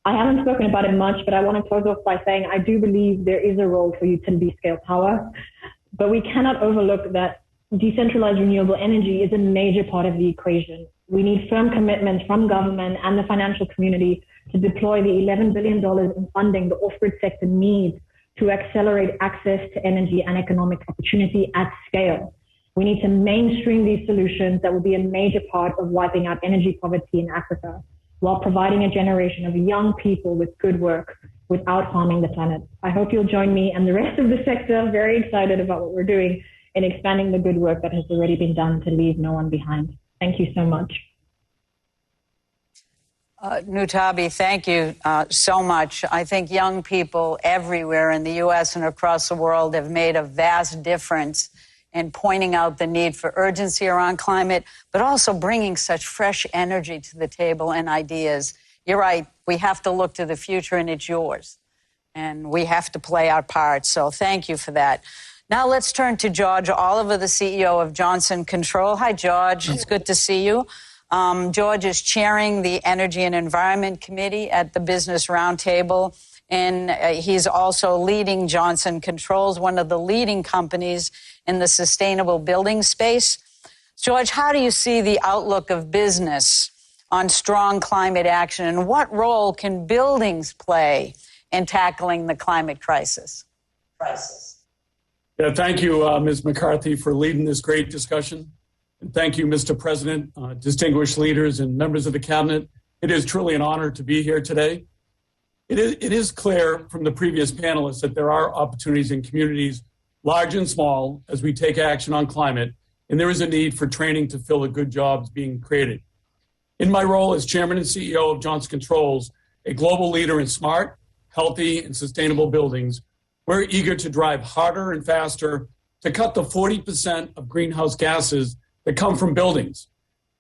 I haven't spoken about it much, but I want to close off by saying I do believe there is a role for utility scale power, but we cannot overlook that decentralized renewable energy is a major part of the equation. We need firm commitments from government and the financial community to deploy the $11 billion in funding the off-grid sector needs to accelerate access to energy and economic opportunity at scale. We need to mainstream these solutions that will be a major part of wiping out energy poverty in Africa, while providing a generation of young people with good work without harming the planet. I hope you'll join me and the rest of the sector, very excited about what we're doing in expanding the good work that has already been done to leave no one behind. Thank you so much. Nutabi, thank you so much. I think young people everywhere in the U.S. and across the world have made a vast difference in pointing out the need for urgency around climate, but also bringing such fresh energy to the table and ideas. You're right. We have to look to the future, and it's yours. And we have to play our part. So thank you for that. Now let's turn to George Oliver, the CEO of Johnson Control. Hi, George. It's good to see you. George is chairing the Energy and Environment Committee at the Business Roundtable, and he's also leading Johnson Controls, one of the leading companies in the sustainable building space. George, how do you see the outlook of business on strong climate action, and what role can buildings play in tackling the climate crisis? Yeah, thank you, Ms. McCarthy, for leading this great discussion. And thank you, Mr. President, distinguished leaders and members of the cabinet. It is truly an honor to be here today. It is clear from the previous panelists that there are opportunities in communities, large and small, as we take action on climate, and there is a need for training to fill the good jobs being created. In my role as chairman and CEO of Johnson Controls, a global leader in smart, healthy, and sustainable buildings, we're eager to drive harder and faster to cut the 40% of greenhouse gases that come from buildings.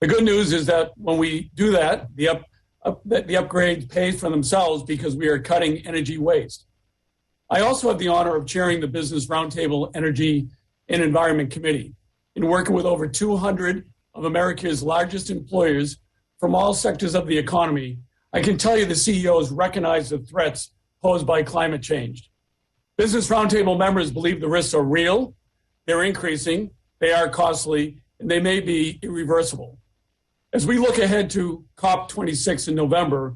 The good news is that when we do that, the upgrades pay for themselves because we are cutting energy waste. I also have the honor of chairing the Business Roundtable Energy and Environment Committee in working with over 200 of America's largest employers from all sectors of the economy. I can tell you the CEOs recognize the threats posed by climate change. Business Roundtable members believe the risks are real, they're increasing, they are costly, and they may be irreversible. As we look ahead to COP26 in November,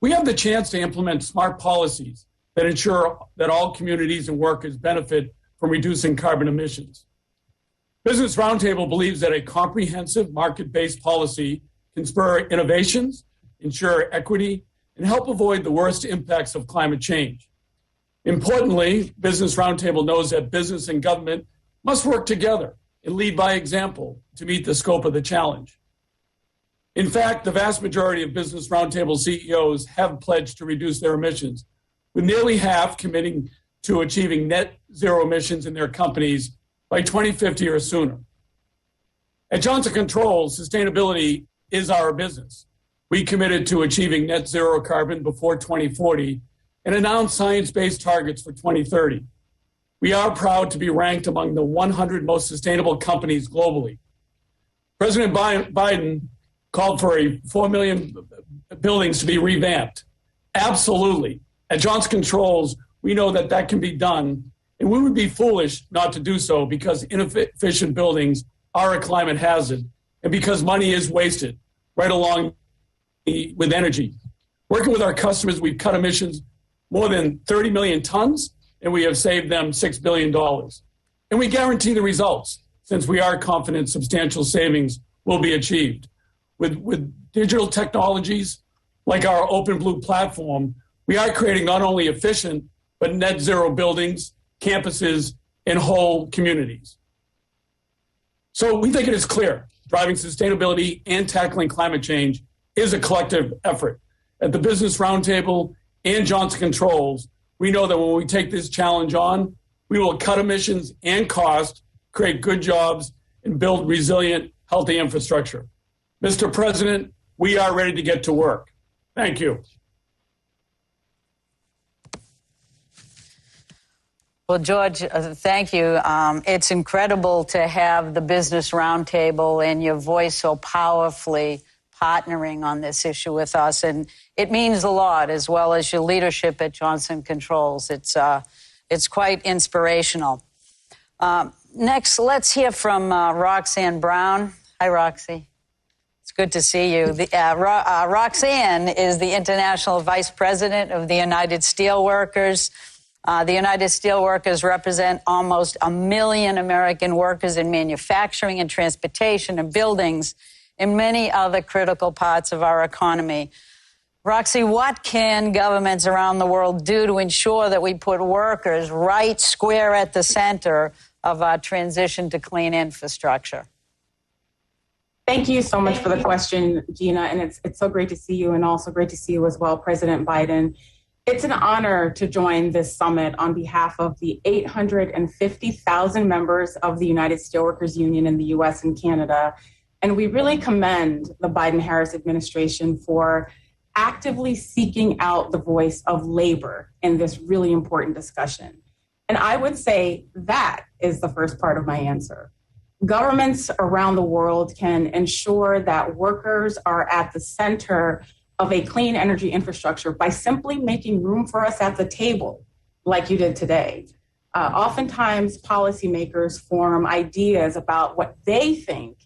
we have the chance to implement smart policies that ensure that all communities and workers benefit from reducing carbon emissions. Business Roundtable believes that a comprehensive market-based policy can spur innovations, ensure equity, and help avoid the worst impacts of climate change. Importantly, Business Roundtable knows that business and government must work together and lead by example to meet the scope of the challenge. In fact, the vast majority of Business Roundtable CEOs have pledged to reduce their emissions, with nearly half committing to achieving net zero emissions in their companies by 2050 or sooner. At Johnson Controls, sustainability is our business. We committed to achieving net zero carbon before 2040 and announced science-based targets for 2030. We are proud to be ranked among the 100 most sustainable companies globally. President Biden called for 4 million buildings to be revamped. Absolutely. At Johnson Controls, we know that that can be done, and we would be foolish not to do so because inefficient buildings are a climate hazard and because money is wasted right along with energy. Working with our customers, we've cut emissions more than 30 million tons, and we have saved them $6 billion. And we guarantee the results, since we are confident substantial savings will be achieved. With digital technologies like our Open Blue platform, we are creating not only efficient, but net zero buildings, campuses, and whole communities. So we think it is clear, driving sustainability and tackling climate change is a collective effort. At the Business Roundtable and Johnson Controls, we know that when we take this challenge on, we will cut emissions and cost, create good jobs, and build resilient, healthy infrastructure. Mr. President, we are ready to get to work. Thank you. Well, George, thank you. It's incredible to have the Business Roundtable and your voice so powerfully partnering on this issue with us. And it means a lot, as well as your leadership at Johnson Controls. It's quite inspirational. Next, let's hear from Roxanne Brown. Hi, Roxy. It's good to see you. Roxanne is the International Vice President of the United Steelworkers. The United Steelworkers represent almost 1 million American workers in manufacturing and transportation and buildings and many other critical parts of our economy. Roxy, what can governments around the world do to ensure that we put workers right square at the center of our transition to clean infrastructure? Thank you so much for the question, Gina, and it's so great to see you, and also great to see you as well, President Biden. It's an honor to join this summit on behalf of the 850,000 members of the United Steelworkers Union in the U.S. and Canada. And we really commend the Biden-Harris administration for actively seeking out the voice of labor in this really important discussion. And I would say that is the first part of my answer. Governments around the world can ensure that workers are at the center of a clean energy infrastructure by simply making room for us at the table, like you did today. Oftentimes, policymakers form ideas about what they think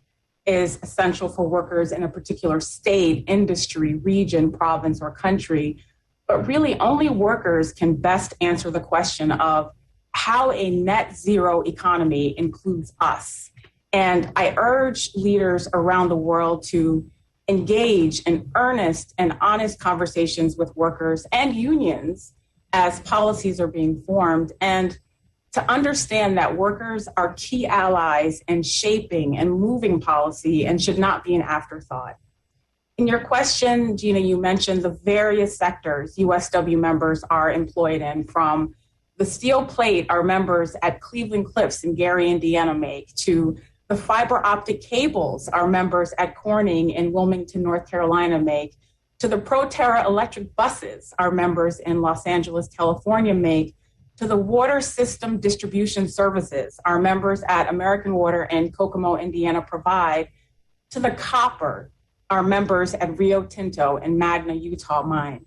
is essential for workers in a particular state, industry, region, province, or country. But really, only workers can best answer the question of how a net zero economy includes us. And I urge leaders around the world to engage in earnest and honest conversations with workers and unions as policies are being formed, and to understand that workers are key allies in shaping and moving policy and should not be an afterthought. In your question, Gina, you mentioned the various sectors USW members are employed in, from the steel plate our members at Cleveland Cliffs in Gary, Indiana make, to the fiber optic cables our members at Corning in Wilmington, North Carolina make, to the Proterra electric buses our members in Los Angeles, California make, to the water system distribution services our members at American Water and Kokomo, Indiana provide, to the copper our members at Rio Tinto and Magna, Utah mine.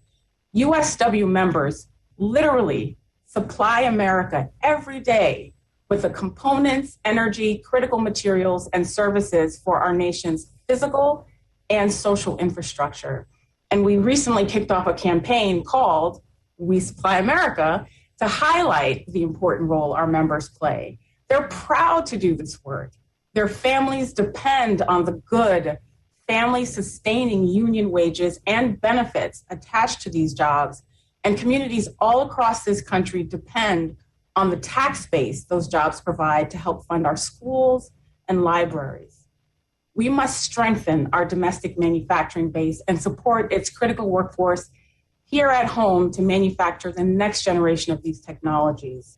USW members literally supply America every day with the components, energy, critical materials, and services for our nation's physical and social infrastructure. And we recently kicked off a campaign called We Supply America to highlight the important role our members play. They're proud to do this work. Their families depend on the good, family-sustaining union wages and benefits attached to these jobs. And communities all across this country depend on the tax base those jobs provide to help fund our schools, and libraries. We must strengthen our domestic manufacturing base and support its critical workforce here at home to manufacture the next generation of these technologies.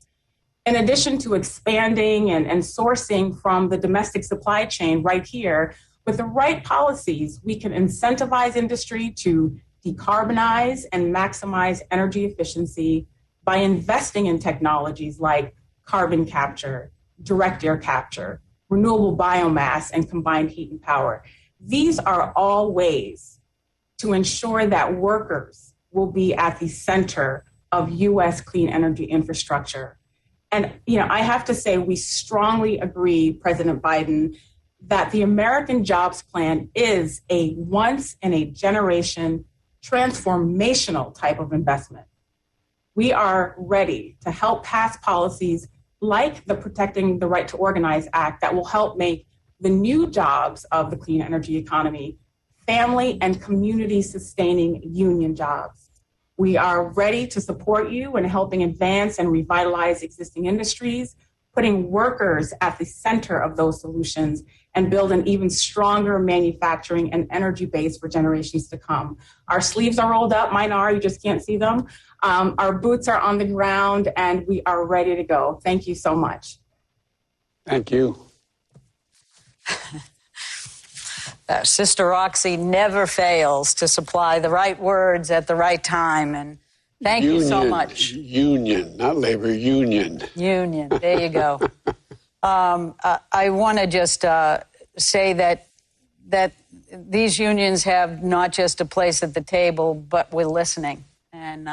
In addition to expanding and sourcing from the domestic supply chain right here, with the right policies, we can incentivize industry to decarbonize and maximize energy efficiency by investing in technologies like carbon capture, direct air capture, renewable biomass, and combined heat and power. These are all ways to ensure that workers will be at the center of U.S. clean energy infrastructure. And, I have to say, we strongly agree, President Biden, that the American Jobs Plan is a once-in-a-generation transformational type of investment. We are ready to help pass policies like the Protecting the Right to Organize Act that will help make the new jobs of the clean energy economy family and community-sustaining union jobs. We are ready to support you in helping advance and revitalize existing industries, putting workers at the center of those solutions, and build an even stronger manufacturing and energy base for generations to come. Our sleeves are rolled up. Mine are. You just can't see them. Our boots are on the ground, and we are ready to go. Thank you so much. Thank you. Sister Roxy never fails to supply the right words at the right time. And thank you so much. Union, not labor, union. Union. There you go. I want to just say that these unions have not just a place at the table, but we're listening. And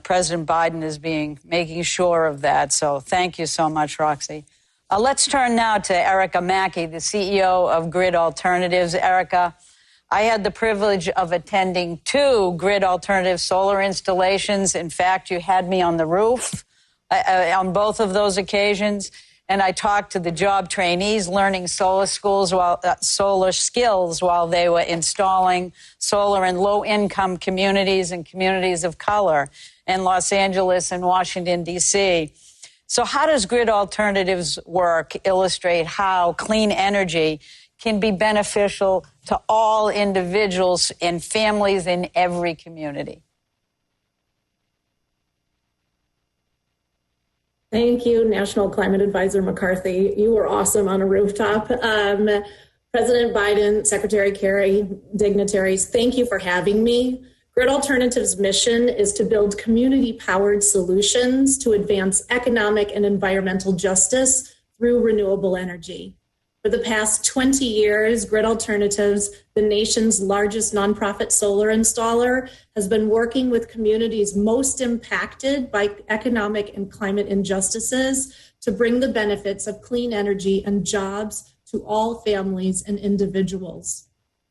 President Biden is making sure of that. So thank you so much, Roxy. Let's turn now to Erica Mackey, the CEO of Grid Alternatives. Erica, I had the privilege of attending 2 Grid Alternative solar installations. In fact, you had me on the roof on both of those occasions. And I talked to the job trainees learning solar skills while they were installing solar in low-income communities and communities of color in Los Angeles and Washington, D.C. So how does Grid Alternatives work illustrate how clean energy can be beneficial to all individuals and families in every community? Thank you, National Climate Advisor McCarthy. You were awesome on a rooftop. President Biden, Secretary Kerry, dignitaries, thank you for having me. Grid Alternatives' mission is to build community-powered solutions to advance economic and environmental justice through renewable energy. For the past 20 years, Grid Alternatives, the nation's largest nonprofit solar installer, has been working with communities most impacted by economic and climate injustices to bring the benefits of clean energy and jobs to all families and individuals.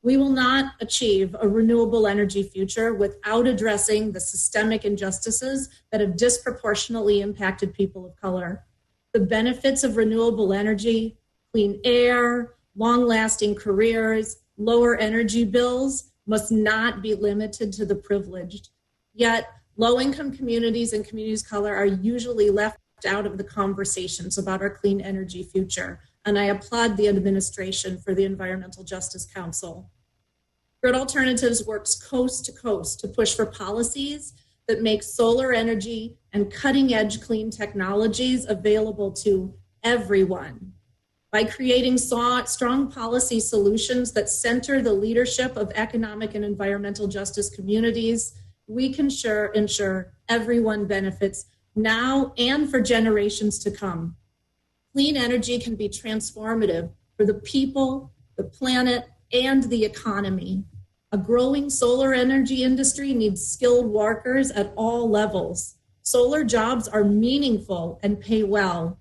We will not achieve a renewable energy future without addressing the systemic injustices that have disproportionately impacted people of color. The benefits of renewable energy, clean air, long-lasting careers, lower energy bills must not be limited to the privileged. Yet, low-income communities and communities of color are usually left out of the conversations about our clean energy future, and I applaud the administration for the Environmental Justice Council. Grid Alternatives works coast to coast to push for policies that make solar energy and cutting-edge clean technologies available to everyone. By creating strong policy solutions that center the leadership of economic and environmental justice communities, we can ensure everyone benefits now and for generations to come. Clean energy can be transformative for the people, the planet, and the economy. A growing solar energy industry needs skilled workers at all levels. Solar jobs are meaningful and pay well.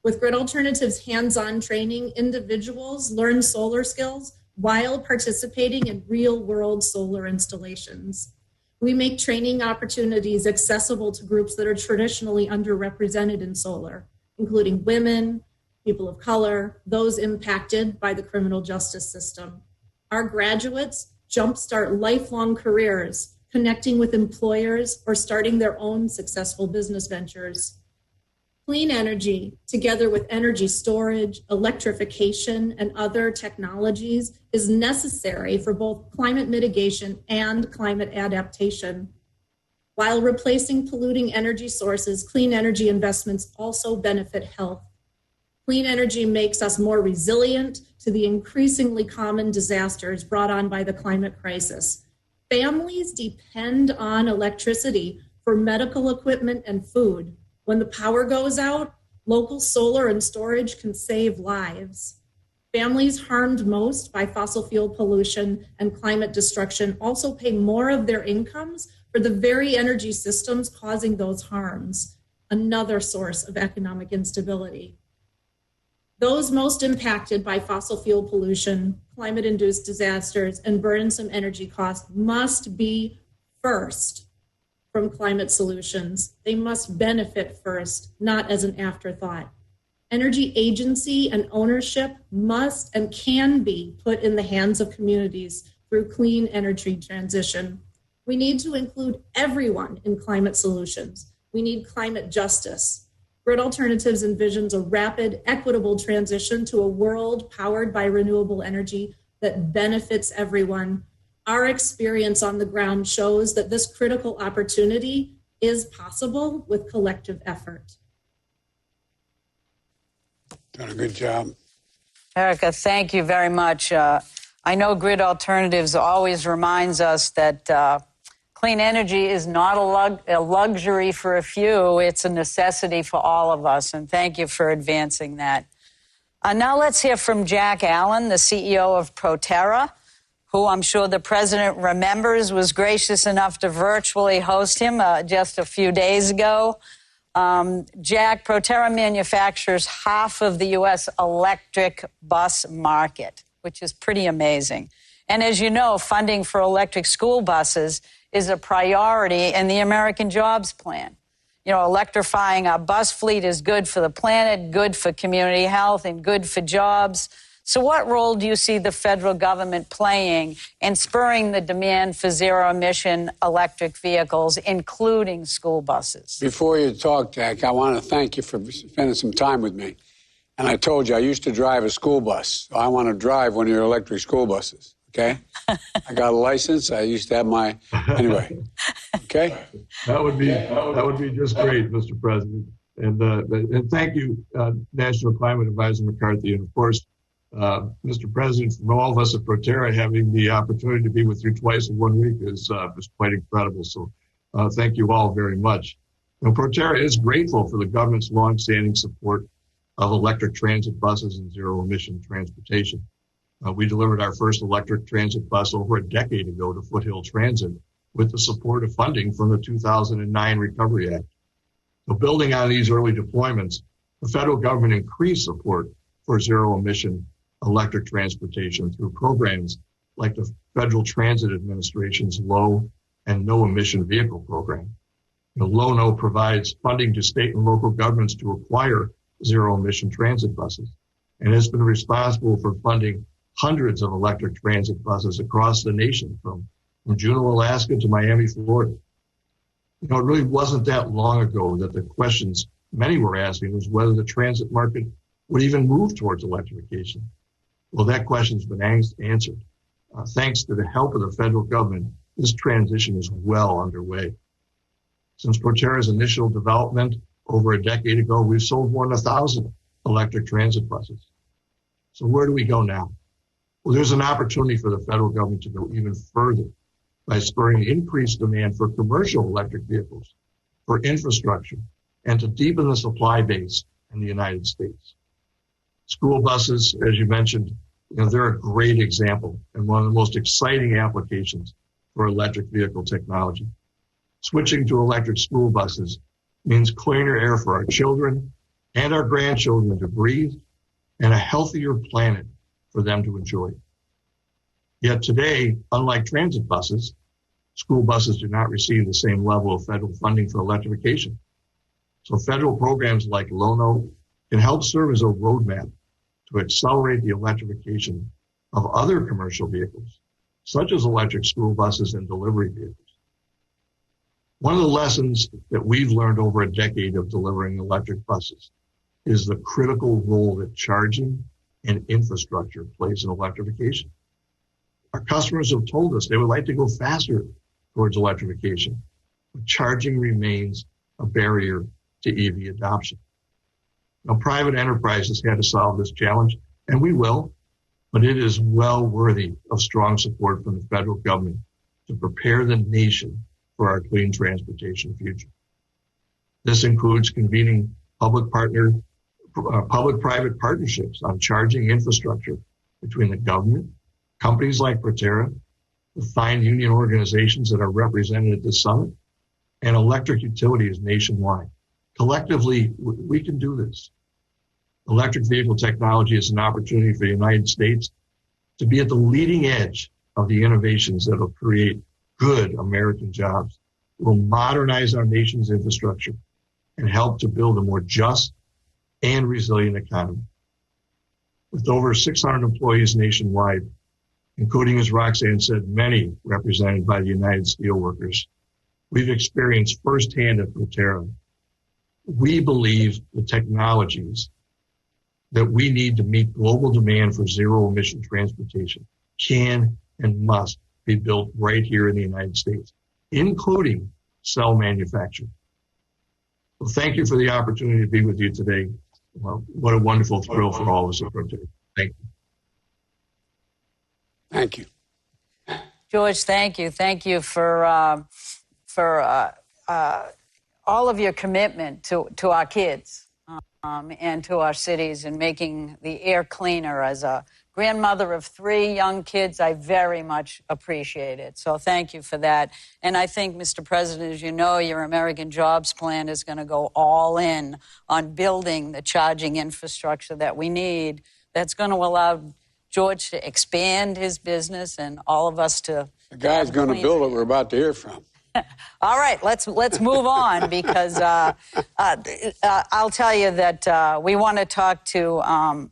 With Grid Alternatives hands-on training, individuals learn solar skills while participating in real-world solar installations. We make training opportunities accessible to groups that are traditionally underrepresented in solar, including women, people of color, those impacted by the criminal justice system. Our graduates jumpstart lifelong careers, connecting with employers or starting their own successful business ventures. Clean energy, together with energy storage, electrification, and other technologies, is necessary for both climate mitigation and climate adaptation. While replacing polluting energy sources, clean energy investments also benefit health. Clean energy makes us more resilient to the increasingly common disasters brought on by the climate crisis. Families depend on electricity for medical equipment and food. When the power goes out, local solar and storage can save lives. Families harmed most by fossil fuel pollution and climate destruction also pay more of their incomes for the very energy systems causing those harms, another source of economic instability. Those most impacted by fossil fuel pollution, climate-induced disasters, and burdensome energy costs must be first from climate solutions. They must benefit first, not as an afterthought. Energy agency and ownership must and can be put in the hands of communities through clean energy transition. We need to include everyone in climate solutions. We need climate justice. Grid Alternatives envisions a rapid, equitable transition to a world powered by renewable energy that benefits everyone. Our experience on the ground shows that this critical opportunity is possible with collective effort. Done a good job. Erica, thank you very much. I know Grid Alternatives always reminds us that clean energy is not a luxury for a few. It's a necessity for all of us. And thank you for advancing that. Now let's hear from Jack Allen, the CEO of Proterra, who I'm sure the president remembers was gracious enough to virtually host him just a few days ago. Jack, Proterra manufactures half of the U.S. electric bus market, which is pretty amazing. And as you know, funding for electric school buses is a priority in the American Jobs Plan. You know, electrifying our bus fleet is good for the planet, good for community health, and good for jobs. So what role do you see the federal government playing in spurring the demand for zero-emission electric vehicles, including school buses? Before you talk, Jack, I want to thank you for spending some time with me. And I told you, I used to drive a school bus. So I want to drive one of your electric school buses, okay? I got a license. I used to have my... Anyway, okay? That would be just great, Mr. President. And thank you, National Climate Advisor McCarthy, and of course, Mr. President, from all of us at Proterra, having the opportunity to be with you twice in 1 week is quite incredible. So thank you all very much. You know, Proterra is grateful for the government's longstanding support of electric transit buses and zero-emission transportation. We delivered our first electric transit bus over a decade ago to Foothill Transit with the support of funding from the 2009 Recovery Act. So building on these early deployments, the federal government increased support for zero-emission electric transportation through programs like the Federal Transit Administration's Low and No Emission Vehicle Program. The LONO provides funding to state and local governments to acquire zero-emission transit buses and has been responsible for funding hundreds of electric transit buses across the nation, from Juneau, Alaska to Miami, Florida. You know, it really wasn't that long ago that the questions many were asking was whether the transit market would even move towards electrification. Well, that question's been answered. Thanks to the help of the federal government, this transition is well underway. Since Proterra's initial development over a decade ago, we've sold more than 1,000 electric transit buses. So where do we go now? Well, there's an opportunity for the federal government to go even further by spurring increased demand for commercial electric vehicles, for infrastructure, and to deepen the supply base in the United States. School buses, as you mentioned, you know, they're a great example and one of the most exciting applications for electric vehicle technology. Switching to electric school buses means cleaner air for our children and our grandchildren to breathe and a healthier planet for them to enjoy. Yet today, unlike transit buses, school buses do not receive the same level of federal funding for electrification. So federal programs like LONO can help serve as a roadmap to accelerate the electrification of other commercial vehicles, such as electric school buses and delivery vehicles. One of the lessons that we've learned over a decade of delivering electric buses is the critical role that charging and infrastructure plays in electrification. Our customers have told us they would like to go faster towards electrification, but charging remains a barrier to EV adoption. Now, private enterprises had to solve this challenge, and we will, but it is well worthy of strong support from the federal government to prepare the nation for our clean transportation future. This includes convening public-private partnerships on charging infrastructure between the government, companies like Proterra, the fine union organizations that are represented at this summit, and electric utilities nationwide. Collectively, we can do this. Electric vehicle technology is an opportunity for the United States to be at the leading edge of the innovations that will create good American jobs, will modernize our nation's infrastructure, and help to build a more just and resilient economy. With over 600 employees nationwide, including, as Roxanne said, many represented by the United Steelworkers, we've experienced firsthand at Proterra. We believe the technologies that we need to meet global demand for zero-emission transportation can and must be built right here in the United States, including cell manufacturing. Well, thank you for the opportunity to be with you today. Well, what a wonderful thrill for all of us at Proterra. Thank you. Thank you. George, thank you. Thank you for all of your commitment to our kids and to our cities and making the air cleaner. As a grandmother of 3 young kids, I very much appreciate it. So thank you for that. And I think, Mr. President, as you know, your American Jobs Plan is going to go all in on building the charging infrastructure that we need. That's going to allow George to expand his business and all of us to... The guy's going to build it we're about to hear from. All right, let's move on because I'll tell you that we want to talk to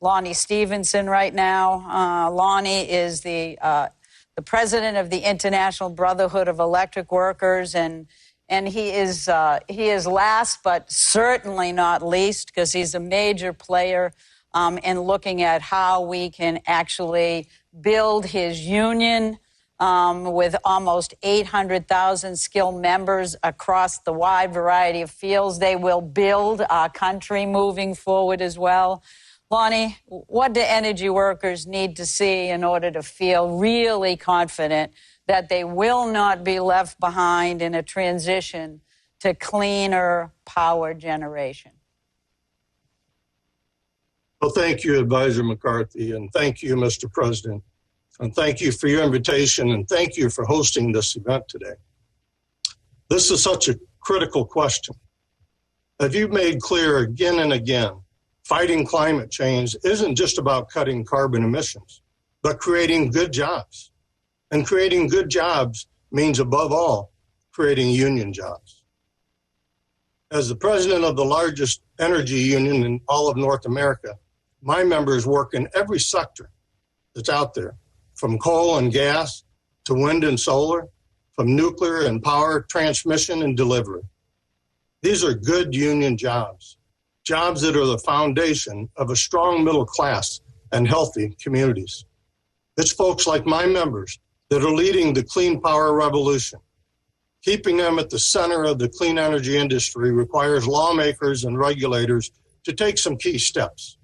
Lonnie Stevenson right now. Lonnie is the president of the International Brotherhood of Electric Workers, and he is last but certainly not least because he's a major player in looking at how we can actually build his union. With almost 800,000 skilled members across the wide variety of fields. They will build our country moving forward as well. Lonnie, what do energy workers need to see in order to feel really confident that they will not be left behind in a transition to cleaner power generation? Well, thank you, Advisor McCarthy, and thank you, Mr. President. And thank you for your invitation, and thank you for hosting this event today. This is such a critical question. As you've made clear again and again, fighting climate change isn't just about cutting carbon emissions, but creating good jobs. And creating good jobs means, above all, creating union jobs. As the president of the largest energy union in all of North America, my members work in every sector that's out there, from coal and gas to wind and solar, from nuclear and power transmission and delivery. These are good union jobs, jobs that are the foundation of a strong middle class and healthy communities. It's folks like my members that are leading the clean power revolution. Keeping them at the center of the clean energy industry requires lawmakers and regulators to take some key steps.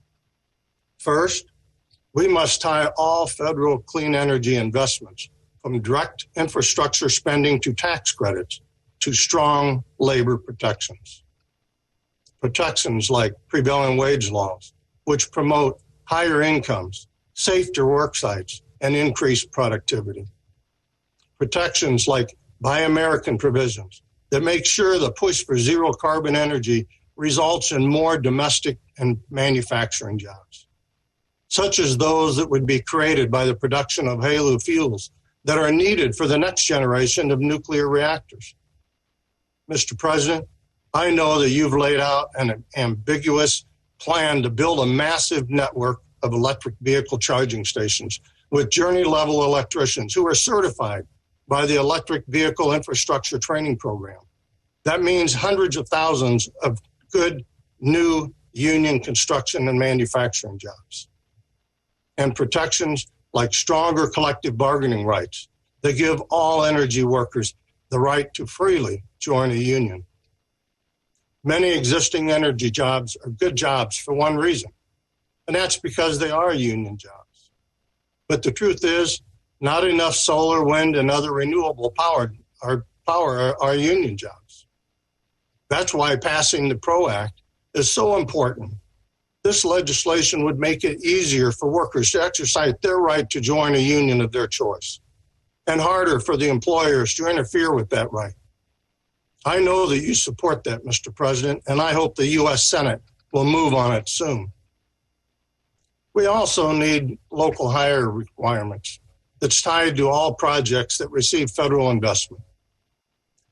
First, we must tie all federal clean energy investments, from direct infrastructure spending to tax credits, to strong labor protections. Protections like prevailing wage laws, which promote higher incomes, safer work sites, and increased productivity. Protections like Buy American provisions that make sure the push for zero carbon energy results in more domestic and manufacturing jobs, such as those that would be created by the production of HALEU fuels that are needed for the next generation of nuclear reactors. Mr. President, I know that you've laid out an ambiguous plan to build a massive network of electric vehicle charging stations with journey-level electricians who are certified by the Electric Vehicle Infrastructure Training Program. That means hundreds of thousands of good new union construction and manufacturing jobs. And protections like stronger collective bargaining rights that give all energy workers the right to freely join a union. Many existing energy jobs are good jobs for one reason, and that's because they are union jobs. But the truth is, not enough solar, wind, and other renewable power are union jobs. That's why passing the PRO Act is so important. This legislation would make it easier for workers to exercise their right to join a union of their choice, and harder for the employers to interfere with that right. I know that you support that, Mr. President, and I hope the U.S. Senate will move on it soon. We also need local hire requirements that's tied to all projects that receive federal investment.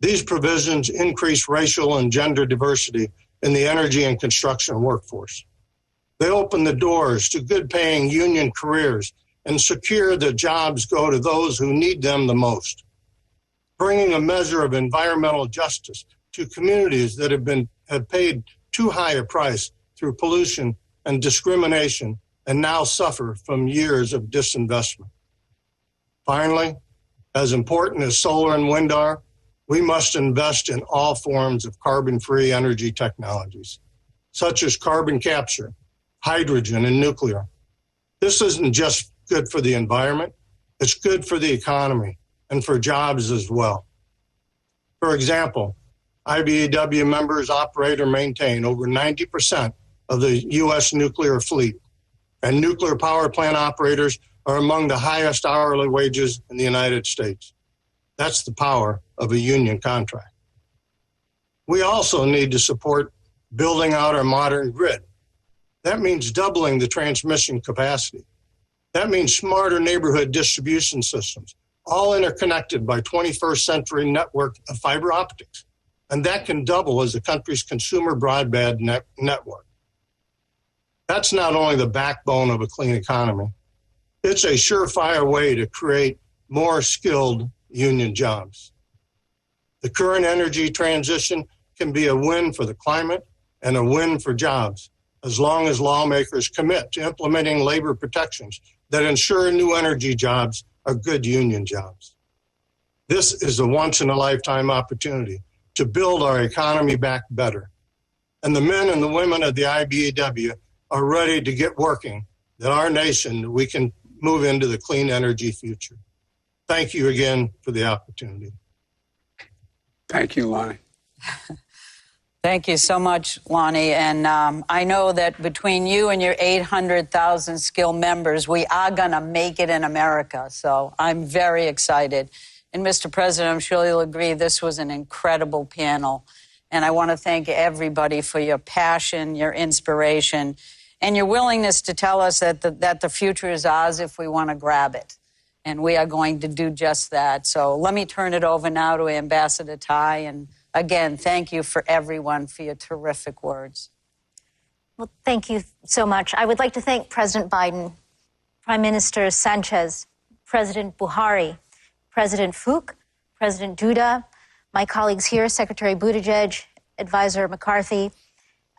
These provisions increase racial and gender diversity in the energy and construction workforce. They open the doors to good-paying union careers and secure that jobs go to those who need them the most, bringing a measure of environmental justice to communities that have paid too high a price through pollution and discrimination and now suffer from years of disinvestment. Finally, as important as solar and wind are, we must invest in all forms of carbon-free energy technologies, such as carbon capture, hydrogen, and nuclear. This isn't just good for the environment, it's good for the economy and for jobs as well. For example, IBEW members operate or maintain over 90% of the U.S. nuclear fleet, and nuclear power plant operators are among the highest hourly wages in the United States. That's the power of a union contract. We also need to support building out our modern grid. That means doubling the transmission capacity. That means smarter neighborhood distribution systems, all interconnected by 21st century network of fiber optics. And that can double as the country's consumer broadband network. That's not only the backbone of a clean economy, it's a surefire way to create more skilled union jobs. The current energy transition can be a win for the climate and a win for jobs, as long as lawmakers commit to implementing labor protections that ensure new energy jobs are good union jobs. This is a once-in-a-lifetime opportunity to build our economy back better. And the men and the women of the IBEW are ready to get working, that our nation, we can move into the clean energy future. Thank you again for the opportunity. Thank you, Lonnie. Thank you so much, Lonnie. And I know that between you and your 800,000 skilled members, we are going to make it in America. So I'm very excited. And Mr. President, I'm sure you'll agree this was an incredible panel. And I want to thank everybody for your passion, your inspiration, and your willingness to tell us that the future is ours if we want to grab it. And we are going to do just that. So let me turn it over now to Ambassador Tai. And again, thank you for everyone for your terrific words. Well, thank you so much. I would like to thank President Biden, Prime Minister Sanchez, President Buhari, President Fook, President Duda, my colleagues here, Secretary Buttigieg, Advisor McCarthy,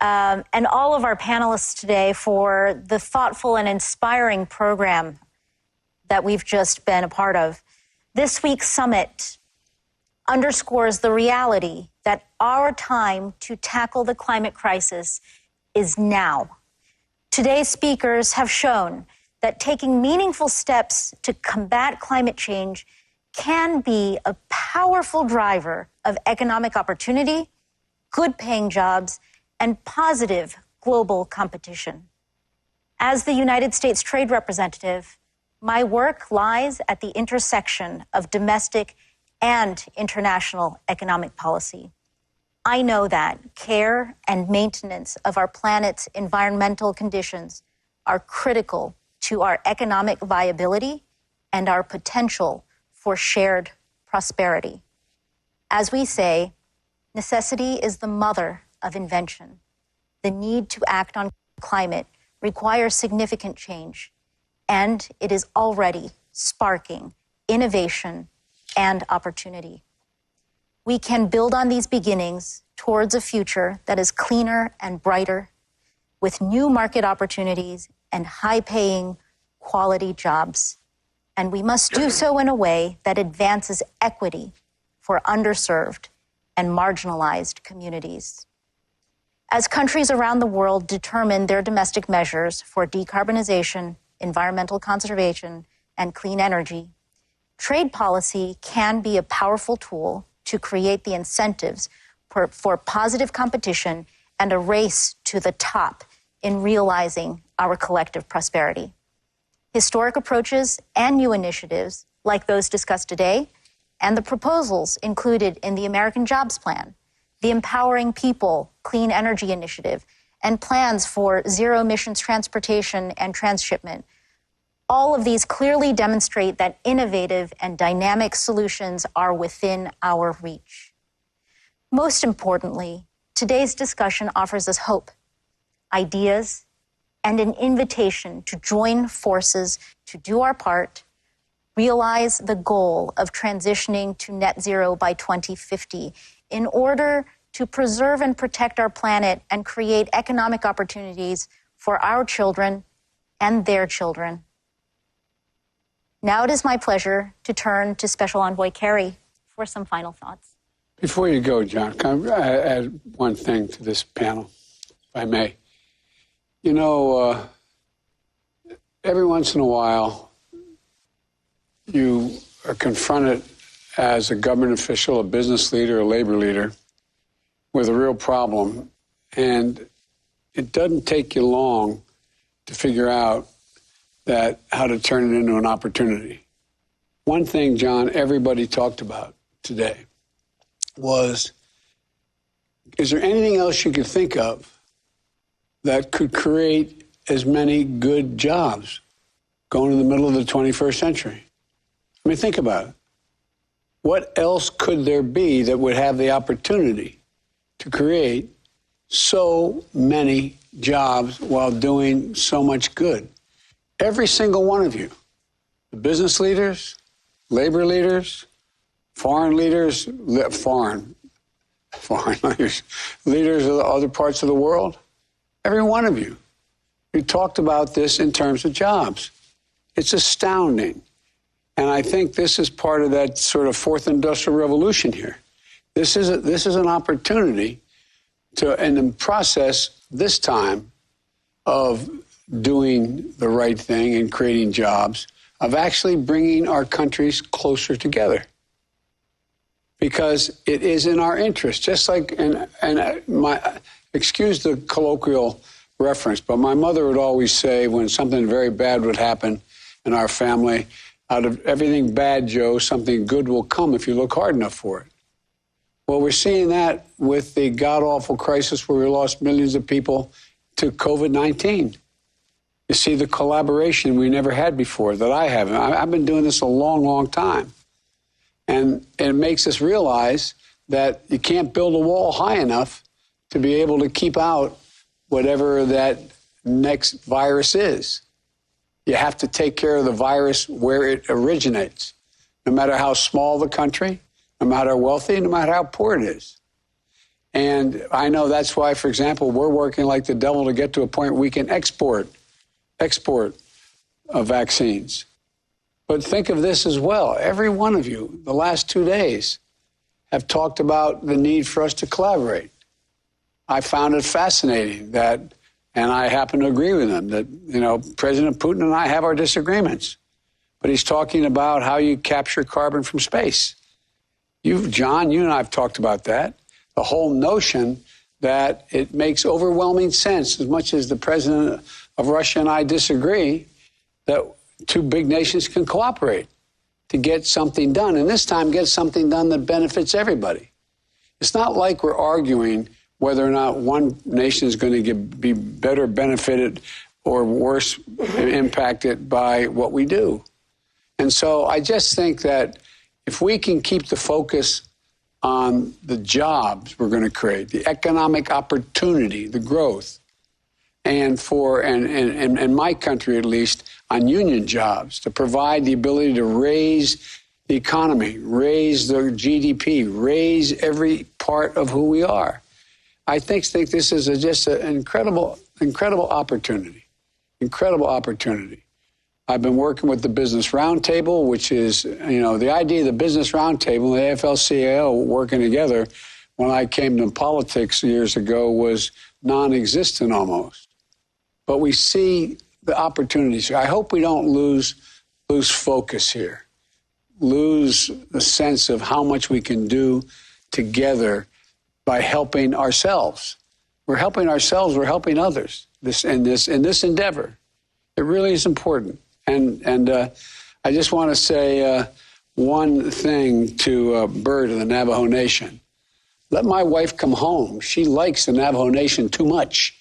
and all of our panelists today for the thoughtful and inspiring program that we've just been a part of. This week's summit underscores the reality that our time to tackle the climate crisis is now. Today's speakers have shown that taking meaningful steps to combat climate change can be a powerful driver of economic opportunity, good-paying jobs, and positive global competition. As the United States Trade Representative, my work lies at the intersection of domestic and international economic policy. I know that care and maintenance of our planet's environmental conditions are critical to our economic viability and our potential for shared prosperity. As we say, necessity is the mother of invention. The need to act on climate requires significant change, and it is already sparking innovation and opportunity. We can build on these beginnings towards a future that is cleaner and brighter, with new market opportunities and high-paying, quality jobs. And we must do so in a way that advances equity for underserved and marginalized communities. As countries around the world determine their domestic measures for decarbonization, environmental conservation, and clean energy, trade policy can be a powerful tool to create the incentives for positive competition and a race to the top in realizing our collective prosperity. Historic approaches and new initiatives, like those discussed today, and the proposals included in the American Jobs Plan, the Empowering People Clean Energy Initiative, and plans for zero emissions transportation and transshipment, all of these clearly demonstrate that innovative and dynamic solutions are within our reach. Most importantly, today's discussion offers us hope, ideas, and an invitation to join forces to do our part, realize the goal of transitioning to net zero by 2050 in order to preserve and protect our planet and create economic opportunities for our children and their children. Now it is my pleasure to turn to Special Envoy Kerry for some final thoughts. Before you go, John, can I add one thing to this panel, if I may? You know, every once in a while, you are confronted as a government official, a business leader, a labor leader, with a real problem. And it doesn't take you long to figure out how to turn it into an opportunity. One thing, John, everybody talked about today was, is there anything else you could think of that could create as many good jobs going in the middle of the 21st century? I mean, think about it. What else could there be that would have the opportunity to create so many jobs while doing so much good? Every single one of you, the business leaders, labor leaders, foreign leaders, foreign leaders, leaders of the other parts of the world, every one of you, you talked about this in terms of jobs. It's astounding. And I think this is part of that sort of fourth industrial revolution here. This is an opportunity to, in the process this time of doing the right thing and creating jobs, of actually bringing our countries closer together. Because it is in our interest, just like, excuse the colloquial reference, but my mother would always say when something very bad would happen in our family, out of everything bad, Joe, something good will come if you look hard enough for it. Well, we're seeing that with the god-awful crisis where we lost millions of people to COVID-19. You see the collaboration we never had before, that I haven't. I've been doing this a long, long time. And it makes us realize that you can't build a wall high enough to be able to keep out whatever that next virus is. You have to take care of the virus where it originates, no matter how small the country, no matter how wealthy, no matter how poor it is. And I know that's why, for example, we're working like the devil to get to a point where we can export vaccines. But think of this as well. Every one of you, the last 2 days, have talked about the need for us to collaborate. I found it fascinating that, and I happen to agree with him, that, you know, President Putin and I have our disagreements. But he's talking about how you capture carbon from space. John, you and I have talked about that. The whole notion that it makes overwhelming sense, as much as the president of Russia and I disagree, that two big nations can cooperate to get something done, and this time get something done that benefits everybody. It's not like we're arguing whether or not one nation is going to be better benefited or worse impacted by what we do. And so I just think that if we can keep the focus on the jobs we're going to create, the economic opportunity, the growth, and in my country at least, on union jobs, to provide the ability to raise the economy, raise the GDP, raise every part of who we are. I think this is just an incredible opportunity, incredible opportunity. I've been working with the Business Roundtable, which is, the idea of the Business Roundtable and the AFL-CIO working together when I came to politics years ago was non-existent almost. But we see the opportunities here. I hope we don't lose focus here, lose the sense of how much we can do together by helping ourselves. We're helping ourselves, we're helping others in this endeavor. It really is important. And I just want to say one thing to Bird of the Navajo Nation. Let my wife come home. She likes the Navajo Nation too much.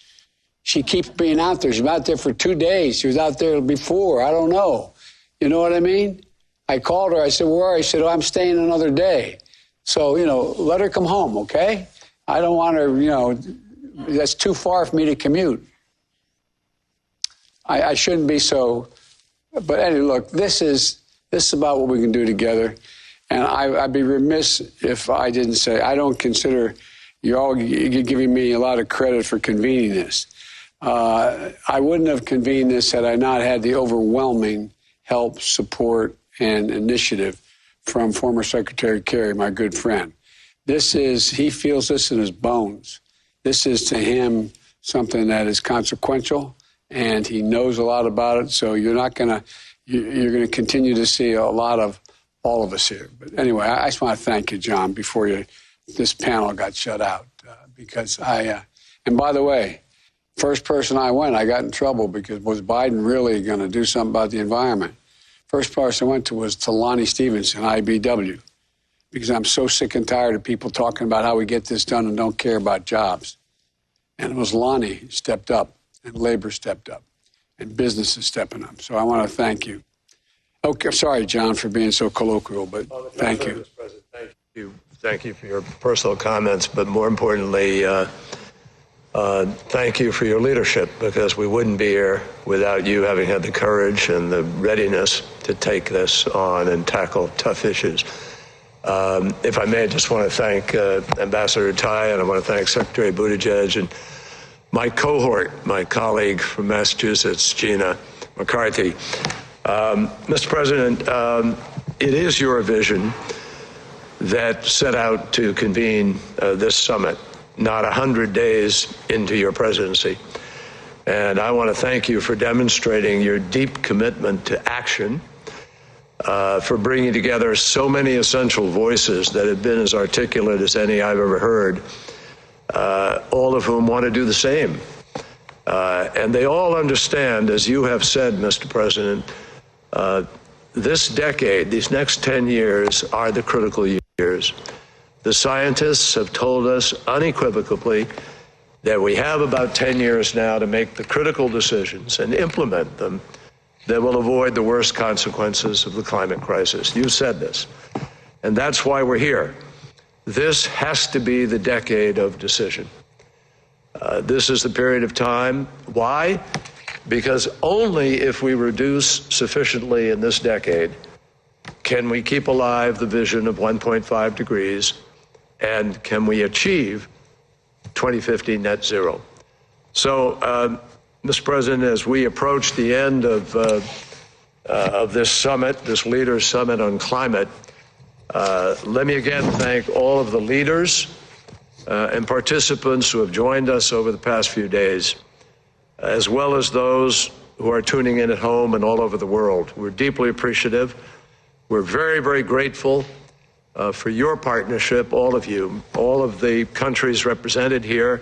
She keeps being out there. She's been out there for 2 days. She was out there before. I don't know. You know what I mean? I called her. I said, where are you? She said, I'm staying another day. So, let her come home, okay? I don't want her, that's too far for me to commute. I shouldn't be so. But anyway, look, this is about what we can do together. And I'd be remiss if I didn't say, I don't consider you're all giving me a lot of credit for convening this. I wouldn't have convened this had I not had the overwhelming help, support, and initiative from former Secretary Kerry, my good friend. He feels this in his bones. This is to him something that is consequential, and he knows a lot about it. So you're going to continue to see a lot of all of us here. But anyway, I just want to thank you, John, before this panel got shut out, because and by the way, first person I got in trouble because was Biden really going to do something about the environment? First person I went to was to Lonnie Stevenson, IBW, because I'm so sick and tired of people talking about how we get this done and don't care about jobs. And it was Lonnie who stepped up, and labor stepped up, and business is stepping up. So I want to thank you. Okay, sorry, John, for being so colloquial, but thank you. Mr. President, thank you. Thank you for your personal comments, but more importantly, thank you for your leadership, because we wouldn't be here without you having had the courage and the readiness to take this on and tackle tough issues. If I may, I just want to thank Ambassador Tai, and I want to thank Secretary Buttigieg and my cohort, my colleague from Massachusetts, Gina McCarthy. Mr. President, it is your vision that set out to convene this summit, not 100 days into your presidency. And I want to thank you for demonstrating your deep commitment to action, for bringing together so many essential voices that have been as articulate as any I've ever heard, all of whom want to do the same. And they all understand, as you have said, Mr. President, this decade, these next 10 years are the critical years. The scientists have told us unequivocally that we have about 10 years now to make the critical decisions and implement them that will avoid the worst consequences of the climate crisis. You said this, and that's why we're here. This has to be the decade of decision. This is the period of time. Why? Because only if we reduce sufficiently in this decade can we keep alive the vision of 1.5 degrees, and can we achieve 2050 net zero. So, Mr. President, as we approach the end of this summit, this Leaders Summit on Climate, let me again thank all of the leaders and participants who have joined us over the past few days, as well as those who are tuning in at home and all over the world. We're deeply appreciative. We're very, very grateful for your partnership, all of you, all of the countries represented here.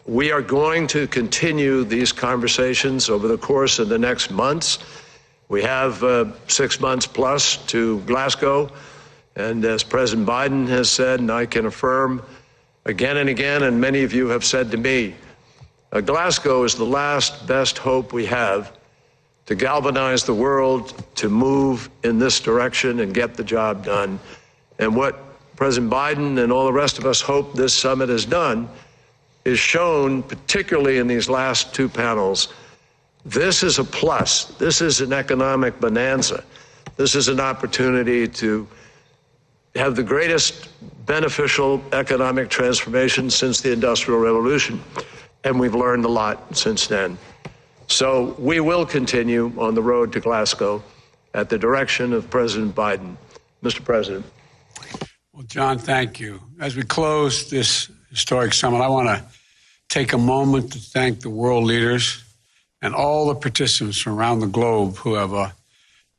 We are going to continue these conversations over the course of the next months. We have 6 months plus to Glasgow. And as President Biden has said, and I can affirm again and again, and many of you have said to me, Glasgow is the last best hope we have to galvanize the world to move in this direction and get the job done. And what President Biden and all the rest of us hope this summit has done is shown, particularly in these last two panels, this is a plus. This is an economic bonanza. This is an opportunity to have the greatest beneficial economic transformation since the Industrial Revolution, and we've learned a lot since then. So we will continue on the road to Glasgow at the direction of President Biden. Mr. President. Well, John, thank you. As we close this historic summit, I want to take a moment to thank the world leaders and all the participants from around the globe who have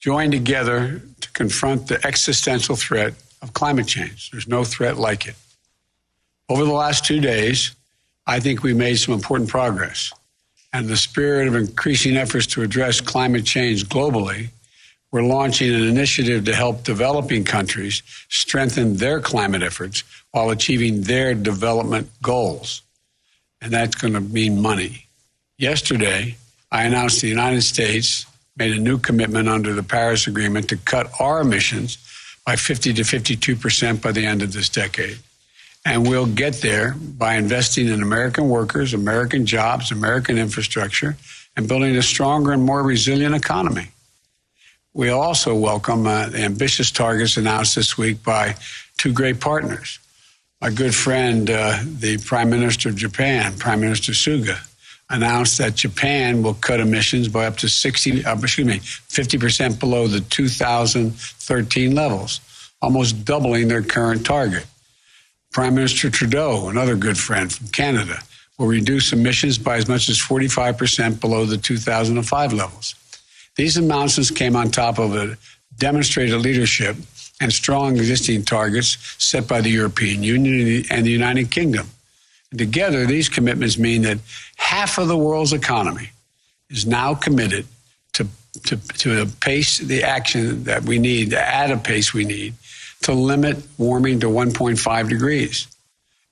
joined together to confront the existential threat of climate change. There's no threat like it. Over the last 2 days, I think we made some important progress. And in the spirit of increasing efforts to address climate change globally, we're launching an initiative to help developing countries strengthen their climate efforts while achieving their development goals. And that's going to mean money. Yesterday, I announced the United States made a new commitment under the Paris Agreement to cut our emissions by 50 to 52% by the end of this decade. And we'll get there by investing in American workers, American jobs, American infrastructure, and building a stronger and more resilient economy. We also welcome the ambitious targets announced this week by two great partners. My good friend, the Prime Minister of Japan, Prime Minister Suga, announced that Japan will cut emissions by up to 50% below the 2013 levels, almost doubling their current target. Prime Minister Trudeau, another good friend from Canada, will reduce emissions by as much as 45% below the 2005 levels. These announcements came on top of a demonstrated leadership and strong existing targets set by the European Union and the United Kingdom. And together, these commitments mean that half of the world's economy is now committed to pace the action that we need, at a pace we need, to limit warming to 1.5 degrees,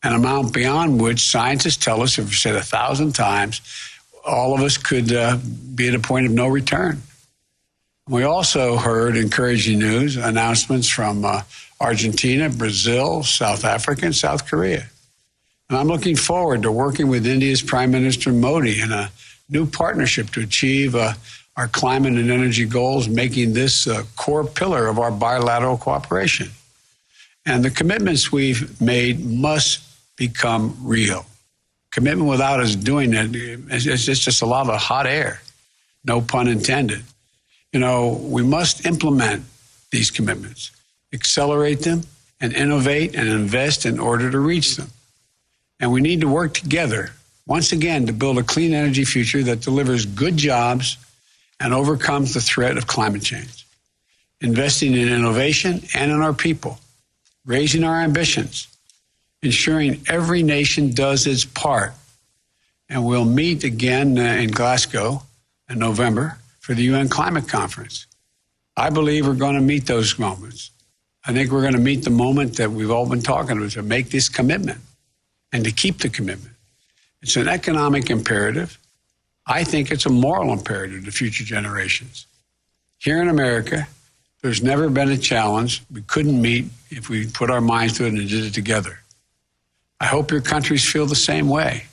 an amount beyond which scientists tell us, have said 1,000 times, all of us could be at a point of no return. We also heard encouraging news, announcements from Argentina, Brazil, South Africa, and South Korea. And I'm looking forward to working with India's Prime Minister Modi in a new partnership to achieve our climate and energy goals, making this a core pillar of our bilateral cooperation. And the commitments we've made must become real. Commitment without us doing it is just a lot of hot air, no pun intended. You know, we must implement these commitments, accelerate them, and innovate and invest in order to reach them. And we need to work together, once again, to build a clean energy future that delivers good jobs and overcomes the threat of climate change. Investing in innovation and in our people, raising our ambitions, ensuring every nation does its part. And we'll meet again in Glasgow in November for the UN Climate Conference. I believe we're going to meet those moments. I think we're going to meet the moment that we've all been talking about, to make this commitment and to keep the commitment. It's an economic imperative. I think it's a moral imperative to future generations. Here in America, there's never been a challenge we couldn't meet if we put our minds to it and did it together. I hope your countries feel the same way.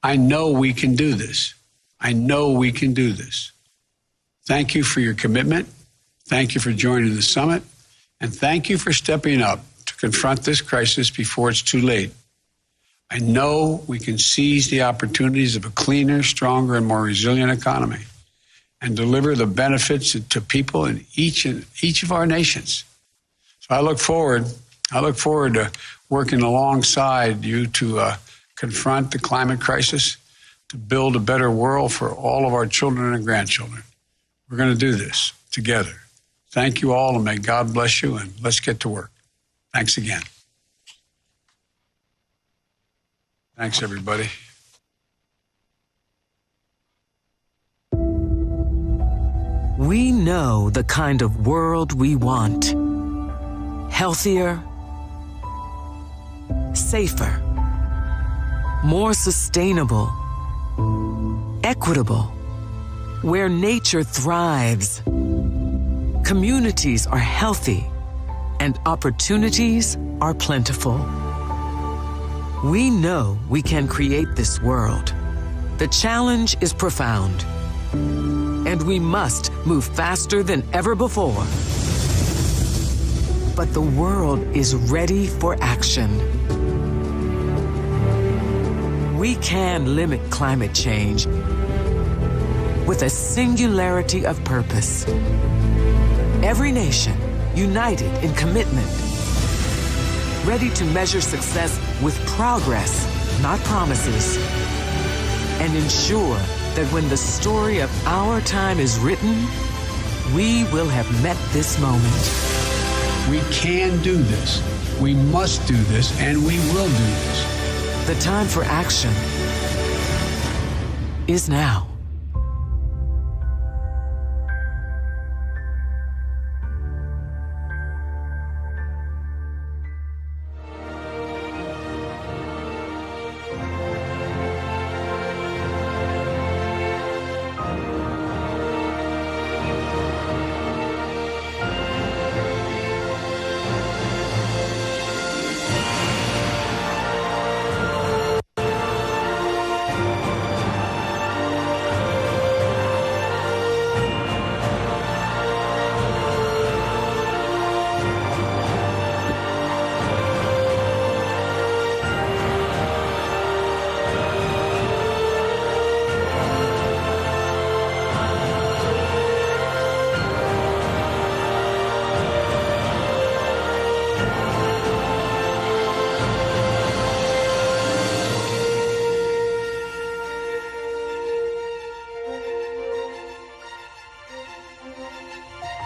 I know we can do this. I know we can do this. Thank you for your commitment. Thank you for joining the summit. And thank you for stepping up to confront this crisis before it's too late. I know we can seize the opportunities of a cleaner, stronger, and more resilient economy and deliver the benefits to people in each of our nations. So I look forward to working alongside you to confront the climate crisis, to build a better world for all of our children and grandchildren. We're going to do this together. Thank you all, and may God bless you, and let's get to work. Thanks again. Thanks, everybody. We know the kind of world we want. Healthier, safer, more sustainable, equitable, where nature thrives, communities are healthy, and opportunities are plentiful. We know we can create this world. The challenge is profound, and we must move faster than ever before but the world is ready for action. We can limit climate change with a singularity of purpose. Every nation united in commitment, ready to measure success with progress, not promises, and ensure that when the story of our time is written, we will have met this moment. We can do this. We must do this, and we will do this. The time for action is now.